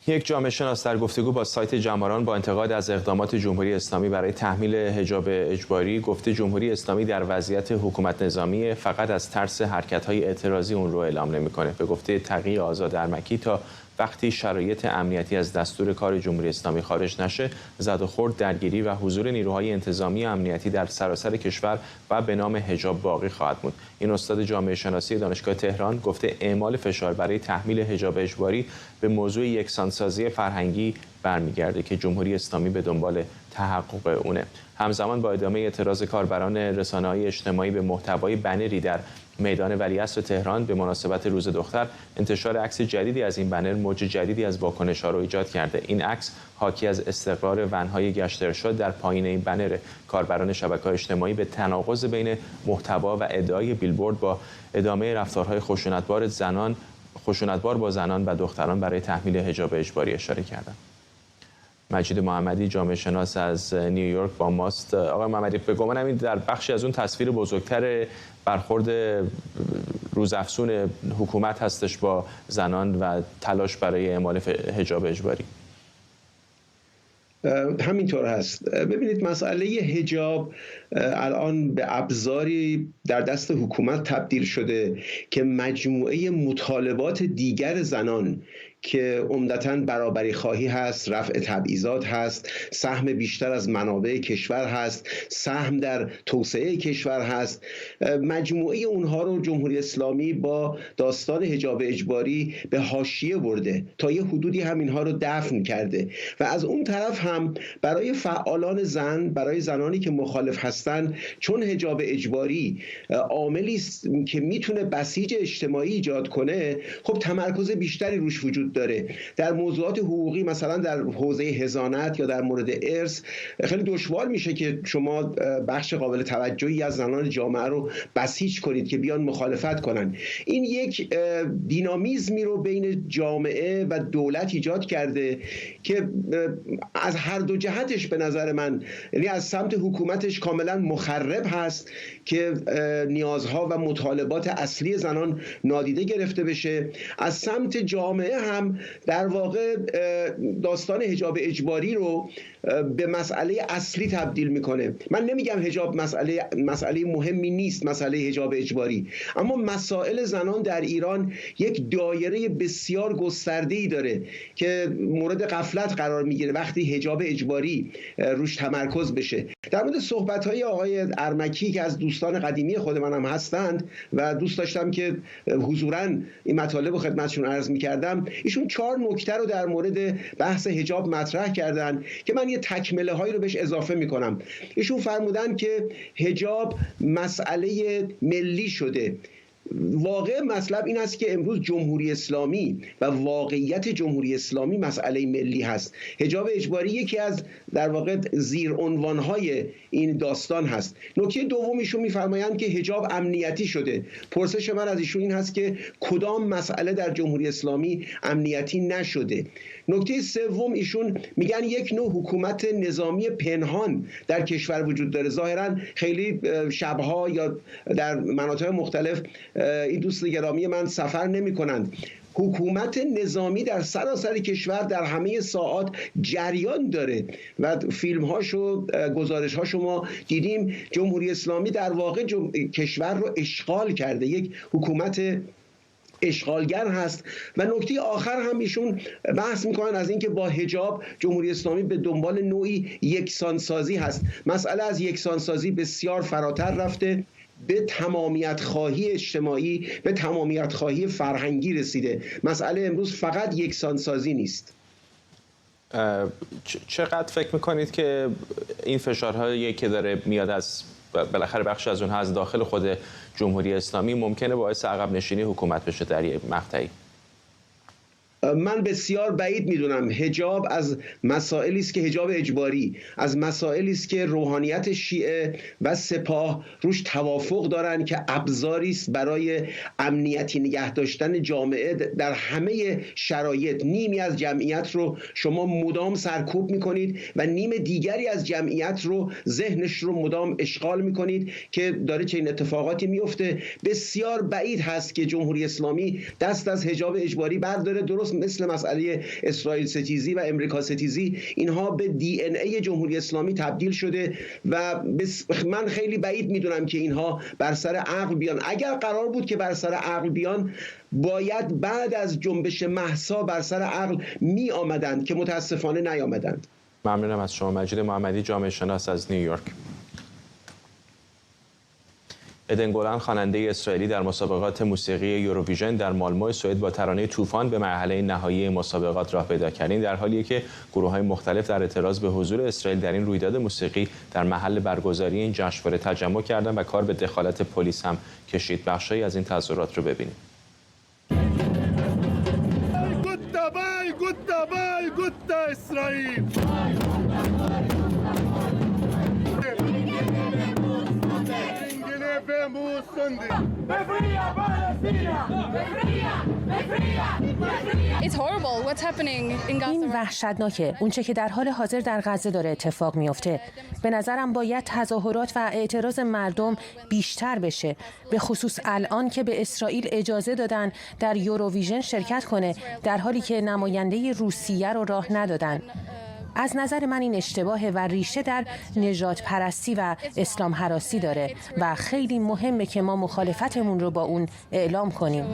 یک جامعه شناس در گفتگو با سایت جماران با انتقاد از اقدامات جمهوری اسلامی برای تحمیل حجاب اجباری گفته جمهوری اسلامی در وضعیت حکومت نظامی فقط از ترس حرکت‌های اعتراضی اون رو اعلام نمی‌کنه. به گفته تقی آزاد ارمکی تا وقتی شرایط امنیتی از دستور کار جمهوری اسلامی خارج نشه، زد و خورد، درگیری و حضور نیروهای انتظامی و امنیتی در سراسر کشور و به نام حجاب باقی خواهد موند. این استاد جامعه شناسی دانشگاه تهران گفته اعمال فشار برای تحمیل حجاب اجباری به موضوع یکسانسازی فرهنگی برمیگرده که جمهوری اسلامی به دنبال تحقق اونه. همزمان با ادامه اعتراض کاربران رسانه‌های اجتماعی به محتوای بنری در میدان ولیعصر تهران به مناسبت روز دختر، انتشار عکس جدیدی از این بنر موج جدیدی از واکنش‌ها رو ایجاد کرده. این عکس حاکی از استقرار ون‌های گشت ارشاد در پایین این بنر. کاربران شبکه‌های اجتماعی به تناقض بین محتوا و ادعای بیلبورد با ادامه رفتارهای خشونتبار با زنان و دختران برای تحمیل حجاب اجباری اشاره کردند. مجید محمدی جامعه شناس از نیویورک با ماست. آقای محمدی، به گمانم این در بخشی از اون تصویر بزرگتر برخورد روزافزون حکومت هستش با زنان و تلاش برای اعمال حجاب اجباری. همینطور هست. ببینید مسئله حجاب الان به ابزاری در دست حکومت تبدیل شده که مجموعه مطالبات دیگر زنان که عمدتاً برابری خواهی هست، رفع تبعیضات هست، سهم بیشتر از منابع کشور هست، سهم در توسعه کشور هست، مجموعه اونها رو جمهوری اسلامی با داستان حجاب اجباری به حاشیه برده، تا یه حدودی هم اینها رو دفن کرده و از اون طرف هم برای فعالان زن، برای زنانی که مخالف هستن، چون حجاب اجباری عاملی است که میتونه بسیج اجتماعی ایجاد کنه، خب تمرکز بیشتری روش وجود داره. در موضوعات حقوقی مثلا در حوزه حضانت یا در مورد ارث خیلی دشوار میشه که شما بخش قابل توجهی از زنان جامعه رو بسیج کنید که بیان مخالفت کنن. این یک دینامیزمی رو بین جامعه و دولت ایجاد کرده که از هر دو جهتش به نظر من، یعنی از سمت حکومتش کاملا مخرب هست که نیازها و مطالبات اصلی زنان نادیده گرفته بشه، از سمت جامعه هم در واقع داستان حجاب اجباری رو به مسئله اصلی تبدیل میکنه. من نمیگم حجاب مسئله مهمی نیست، مسئله حجاب اجباری، اما مسائل زنان در ایران یک دایره بسیار گسترده‌ای داره که مورد غفلت قرار میگیره وقتی حجاب اجباری روش تمرکز بشه. در مورد صحبت‌های آقای ارمکی که از دوستان قدیمی خود منم هستند و دوست داشتم که حضوراً این مطالب رو خدمتشون عرض می‌کردم، ایشون 4 نکته رو در مورد بحث حجاب مطرح کردن که من یه تکمله هایی رو بهش اضافه میکنم. ایشون فرمودن که حجاب مسئله ملی شده. واقع مطلب این است که امروز جمهوری اسلامی و واقعیت جمهوری اسلامی مسئله ملی هست. حجاب اجباری یکی از در واقع زیرعنوان‌های این داستان هست. نکته دوم ایشون می‌فرمایند که حجاب امنیتی شده. پرسش من از ایشون این هست که کدام مسئله در جمهوری اسلامی امنیتی نشده؟ نکته سوم ایشون میگن یک نوع حکومت نظامی پنهان در کشور وجود داره. ظاهرا خیلی شبها یا در مناطق مختلف این دوست گرامی من سفر نمی کنند. حکومت نظامی در سراسر کشور در همه ساعات جریان داره و فیلم هاشو گزارش ها شما دیدیم. جمهوری اسلامی در واقع کشور رو اشغال کرده، یک حکومت اشغالگر هست. و نکته آخر هم ایشون بحث میکنن از اینکه با حجاب جمهوری اسلامی به دنبال نوعی یکسانسازی هست. مسئله از یکسانسازی بسیار فراتر رفته، به تمامیت خواهی اجتماعی، به تمامیت خواهی فرهنگی رسیده. مسئله امروز فقط یکسانسازی نیست. چقدر فکر میکنید که این فشارهایی که داره میاد از بالاخره بخش از اونها از داخل خود جمهوری اسلامی ممکنه باعث عقب نشینی حکومت بشه در یک مقطعی؟ من بسیار بعید میدونم. حجاب از مسائلی است که حجاب اجباری از مسائلی است که روحانیت شیعه و سپاه روش توافق دارن که ابزاری است برای امنیتی نگه داشتن جامعه در همه شرایط. نیمی از جمعیت رو شما مدام سرکوب میکنید و نیم دیگری از جمعیت رو ذهنش رو مدام اشغال میکنید که داره چنین اتفاقاتی میفته. بسیار بعید هست که جمهوری اسلامی دست از حجاب اجباری برداره. درست مثل مسئله اسرائیل ستیزی و امریکا ستیزی، اینها به دی ان ای جمهوری اسلامی تبدیل شده و من خیلی بعید میدونم که اینها بر سر عقل بیان. اگر قرار بود که بر سر عقل بیان، باید بعد از جنبش مهسا بر سر عقل می آمدند که متاسفانه نیامدند. ممنونم از شما مجید محمدی، جامعه شناس از نیویورک. ادن گولان خواننده اسرائیلی در مسابقات موسیقی یوروویژن در مالمو سوئد با ترانه طوفان به مرحله نهایی مسابقات راه پیدا کرد. در حالیه که گروه‌های مختلف در اعتراض به حضور اسرائیل در این رویداد موسیقی در محل برگزاری این جشنواره تجمع کردند و کار به دخالت پلیس هم کشید. بخشی از این تظاهرات رو ببینیم. اسرائیل این وحشتناکه. اونچه که در حال حاضر در غزه داره اتفاق میفته. به نظرم باید تظاهرات و اعتراض مردم بیشتر بشه، به خصوص الان که به اسرائیل اجازه دادن در یوروویژن شرکت کنه در حالی که نماینده روسیه رو راه ندادن. از نظر من این اشتباهه و ریشه در نژاد پرستی و اسلام هراسی داره و خیلی مهمه که ما مخالفتمون رو با اون اعلام کنیم.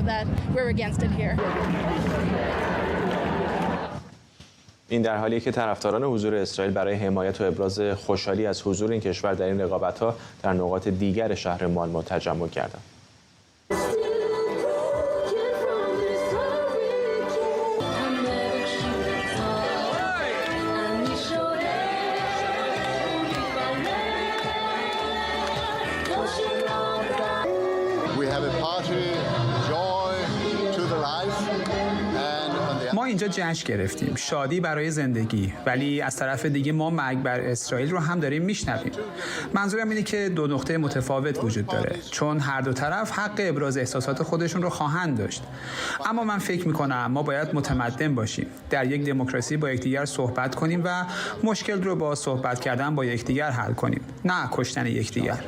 این در حالیه که طرفداران حضور اسرائیل برای حمایت و ابراز خوشحالی از حضور این کشور در این رقابت‌ها در نقاط دیگر شهر مالمو تجمع کردند. ما اینجا جشن گرفتیم، شادی برای زندگی، ولی از طرف دیگه ما مرگ بر اسرائیل رو هم داریم میشنویم. منظورم اینه که دو نقطه متفاوت وجود داره، چون هر دو طرف حق ابراز احساسات خودشون رو خواهند داشت. اما من فکر میکنم ما باید متمدن باشیم، در یک دموکراسی با یکدیگر صحبت کنیم و مشکل رو با صحبت کردن با یکدیگر حل کنیم، نه کشتن یکدیگر.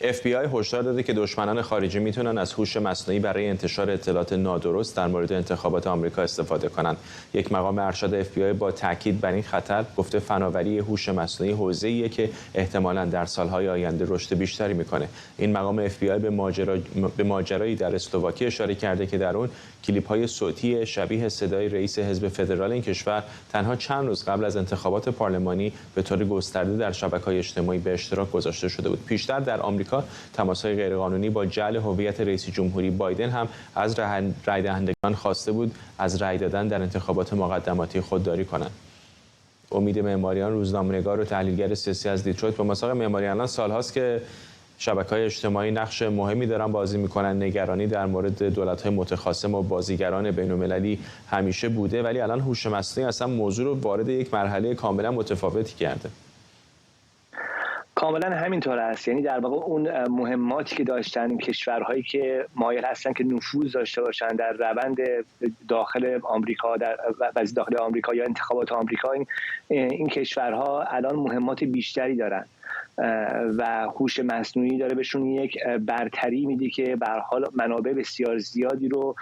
FBI هشدار داده که دشمنان خارجی میتونن از هوش مصنوعی برای انتشار اطلاعات نادرست در مورد انتخابات آمریکا استفاده کنند. یک مقام ارشد FBI با تاکید بر این خطر گفته فناوری هوش مصنوعی حوزه‌ایه که احتمالاً در سالهای آینده رشد بیشتری میکنه. این مقام FBI به ماجرایی در اسلواکی اشاره کرده که در اون کلیپ‌های صوتی شبیه صدای رئیس حزب فدرال این کشور تنها چند روز قبل از انتخابات پارلمانی به طور گسترده در شبکه‌های اجتماعی به اشتراک گذاشته شده بود. پیشتر در آمریکا تماس‌های غیرقانونی با جعل هویت رئیس جمهوری بایدن هم از رای دهندگان خواسته بود از رای دادن در انتخابات مقدماتی خودداری کنند. امید معماریان، روزنامه‌نگار و تحلیلگر سیاسی از دیترویت. با مساق معماریان سال‌هاست که شبکه‌های اجتماعی نقش مهمی دارن بازی میکنن. نگرانی در مورد دولت‌های متخاصم و بازیگران بین‌المللی همیشه بوده، ولی الان هوش مصنوعی اصلا موضوع رو وارد یک مرحله کاملا متفاوتی کرده. کاملا همینطور است. یعنی در واقع اون مهماتی که داشتن کشورهایی که مایل هستن که نفوذ داشته باشن در روند داخل آمریکا، در وضع داخل آمریکا یا انتخابات آمریکا، این کشورها الان مهمات بیشتری دارن و هوش مصنوعی داره بهشون یک برتری میده که به هر حال منابع بسیار زیادی رو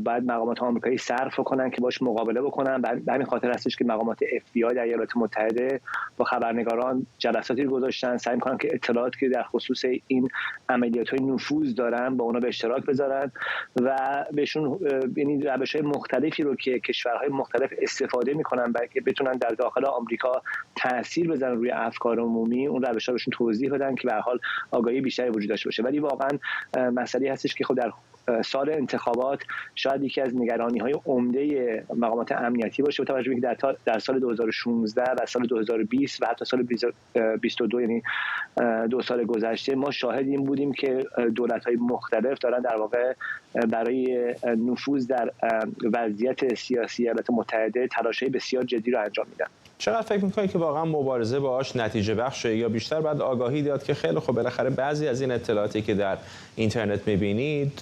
باید مقامات آمریکایی صرف کنن که باش مقابله بکنن. به همین خاطر هستش که مقامات FBI در ایالات متحده با خبرنگاران جلساتی رو گذاشتن، سعی می‌کنن که اطلاعاتی که در خصوص این عملیات‌های نفوذ دارن با اونا به اشتراک بذارن و بهشون یعنی روش‌های مختلفی رو که کشورهای مختلف استفاده می‌کنن که بتونن در داخل آمریکا تأثیر بزنن روی افکار عمومی، اون روش‌ها بهشون توضیح بدن که به هر حال آگاهی بیشتری وجود داشته باشه. ولی واقعاً مسئله هستش که خب در سال انتخابات شاید یکی از نگرانی‌های عمده مقامات امنیتی باشه، با توجه به اینکه در سال 2016 و سال 2020 و حتی سال 2022 یعنی 2 سال گذشته ما شاهد این بودیم که دولت‌های مختلف دارن در واقع برای نفوذ در وضعیت سیاسی ایالات متحده تلاش‌های بسیار جدی رو انجام میدن. چقدر فکر می‌کنید که واقعا مبارزه باهاش نتیجه بخشه، یا بیشتر باید آگاهی داد که خیلی خب بالاخره بعضی از این اطلاعاتی که در اینترنت می‌بینید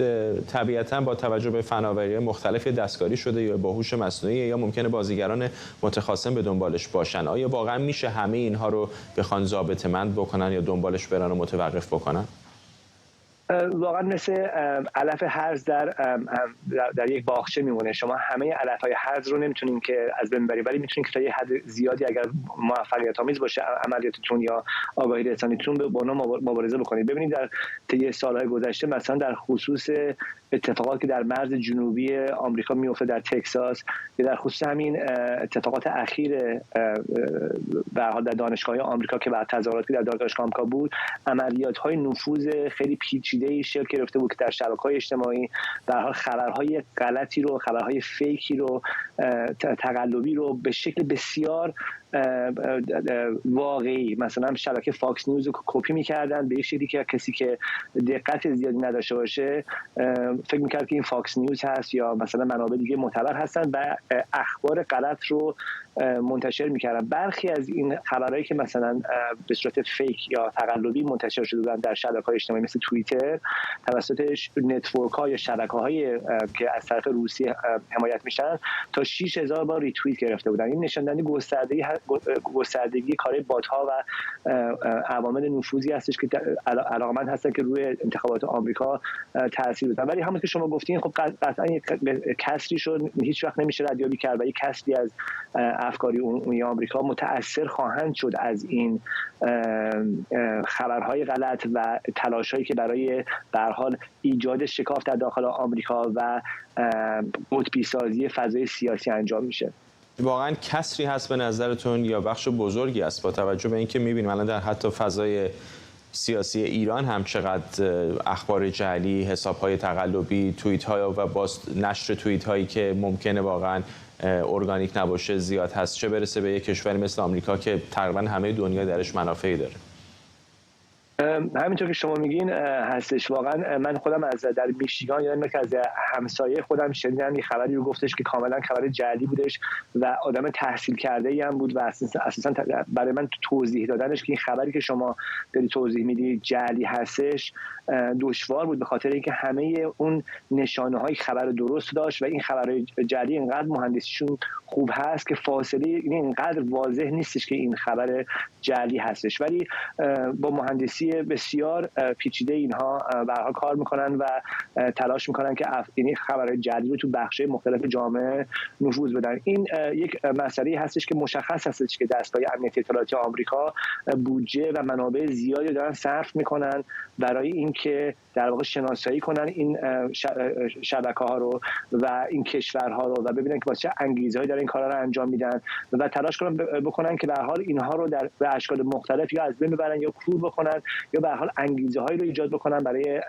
طبیعتاً با توجه به فناوری مختلف دستکاری شده یا با هوش مصنوعی یا ممکنه بازیگران متخاصم به دنبالش باشن؟ آیا واقعا میشه همه اینها رو بخوان ضابطه‌مند بکنن یا دنبالش برن و متوقف بکنن؟ واقعا مثل علف هرز در یک باغچه میمونه. شما همه علف‌های هرز رو نمیتونین که از بین ببرید، ولی میتونین که تا یه حد زیادی اگر موفقیت آمیز باشه عملیاتتون یا آگاهی رسانیتون با اونها مبارزه بکنید. ببینید در طی سالهای گذشته مثلا در خصوص اتفاقاتی که در مرز جنوبی آمریکا میفته در تگزاس یا در خصوص همین اتفاقات اخیر به هر حال در دانشگاه‌های آمریکا که بعد تظاهراتی در دانشگاه آمریکا بود، عملیات‌های نفوذ خیلی پیچیده‌ای شکل گرفته بود که در شبکه‌های اجتماعی به هر حال خبرهای غلطی رو، خبرهای فیکی رو، تقلبی رو به شکل بسیار واقعی، مثلا شبکه فاکس نیوز رو کپی می‌کردن به یک شکلی که کسی که دقت زیادی نداشته باشه فکر می‌کرد که این فاکس نیوز هست یا مثلا منابع دیگه معتبر هستن و اخبار غلط رو منتشر می‌کردن. برخی از این خبرهایی که مثلا به صورت فیک یا تقلبی منتشر شده بودن در شبکه‌های اجتماعی مثل توییتر توسط نتورک‌ها یا شبکه‌های که از طرف روسیه حمایت میشن تا 6000 بار ریتوییت گرفته بودن. این نشان دهنده گستردگی کار بات‌ها و عوامل نفوذی هستش که علاقمند هستن که روی انتخابات آمریکا تاثیر بذارن. ولی همون که شما گفتین خب قطعاً کسری شد هیچ وقت نمیشه ردیابی کرد و یک کسری از افکاری عمومی آمریکا متأثر خواهند شد از این خبرهای غلط و تلاش‌هایی که برای به هر حال ایجاد شکاف در داخل آمریکا و قطبی سازی فضای سیاسی انجام میشه. واقعا کسری هست به نظرتون یا بخش بزرگی است با توجه به اینکه می‌بینیم الان در حتی فضای سیاسی ایران هم چقدر اخبار جعلی، حساب‌های تقلبی، توییت‌ها و باز نشر توییت‌هایی که ممکنه واقعا ارگانیک نباشه زیاد هست، چه برسه به یک کشوری مثل آمریکا که تقریبا همه دنیا درش منافعی داره؟ همینطور که شما میگین هستش. واقعا من خودم از در میشیگان یادم که از همسایه خودم شنیدم یه خبری رو گفتش که کاملا خبر جعلی بودش و آدم تحصیل کرده ای هم بود و اساسا برای من توضیح دادنش که این خبری که شما داری توضیح میدی جعلی هستش دشوار بود، به خاطر اینکه همه اون نشانه‌های خبر درست داشت و این خبرهای جعلی اینقدر مهندسیشون خوب هست که فاصله اینقدر واضح نیستش که این خبر جعلی هستش، ولی با مهندسی بسیار پیچیده اینها به هر حال کار میکنن و تلاش میکنن که این خبرهای جعلی رو تو بخش‌های مختلف جامعه نفوذ بدن. این یک مسئله هستش که مشخص هستش که دستگاه امنیتی اطلاعاتی آمریکا بودجه و منابع زیادی دارن صرف میکنن برای اینکه در واقع شناسایی کنن این شبکه‌ها رو و این کشورها رو و ببینن که واسه چه انگیزه‌ای دارن این کارا رو انجام میدن و تلاش کنن بکنن که به هر حال اینها رو در اشکال مختلف یا از بین ببرن یا کور بکنن یا به هر حال انگیزه‌هایی رو ایجاد بکنن برای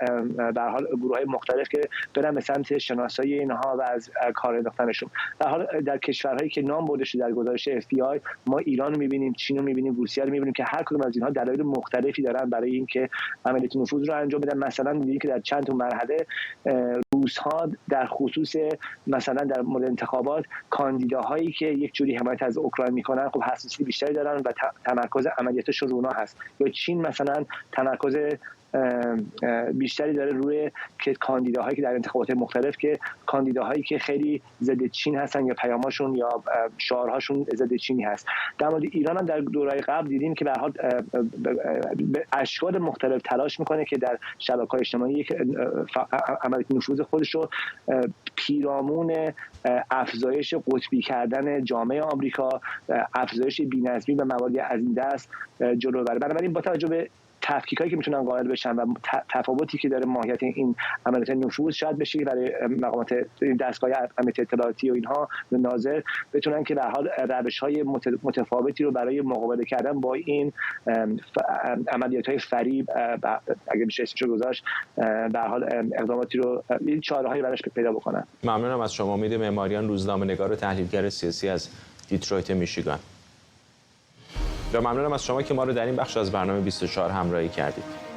به هر حال گروه‌های مختلف که برن به سمت شناسایی اینها و از کار انداختنشون. در حال در کشورهایی که نام برده شده در گزارش FBI ما ایران رو می‌بینیم، چین رو می‌بینیم، روسیه رو می‌بینیم که هر کدوم از اینها دلایل مختلفی دارن برای اینکه عملیات نفوذ رو انجام بدن. مثلا می‌بینیم که در چند تا مرحله روس‌ها در خصوص مثلا در مورد انتخابات کاندیداهایی که یک جوری حمایت از اوکراین میکنن خب حساسیت بیشتری دارن و تمرکز عملیاتشون رو اونها هست. یا چین مثلا تمرکز بیشتری داره روی که کاندیداهایی که در انتخابات مختلف که کاندیداهایی که خیلی ضد چین هستن یا پیاماشون یا شعارهاشون ضد چینی هست. در مورد ایران هم در دوره‌های قبل دیدیم که به هر حال به اشکال مختلف تلاش میکنه که در شبکه‌های اجتماعی یک عملیات نفوذ خودش رو پیرامون افزایش قطبی کردن جامعه آمریکا، افزایش بی‌نظمی و مواردی از این دست جلو بره. بنابراین با توجه به تفکیکایی که میتونن قائل بشن و تفاوتی که داره ماهیت این عملیات نفوذ، شاید بشه که برای مقامات دستگاه امنیت اطلاعاتی و اینها و ناظر بتونن که به هر حال روش‌های متفاوتی رو برای مقابله کردن با این عملیات‌های فریب اگه بشه اسمش رو گذاشت به هر حال اقداماتی رو این چاره‌هایی براش پیدا بکنن. ممنونم از شما. امید معماریان، روزنامه‌نگار و تحلیلگر سیاسی از دیترویت میشیگان. و ممنونم از شما که ما رو در این بخش از برنامه 24 همراهی کردید.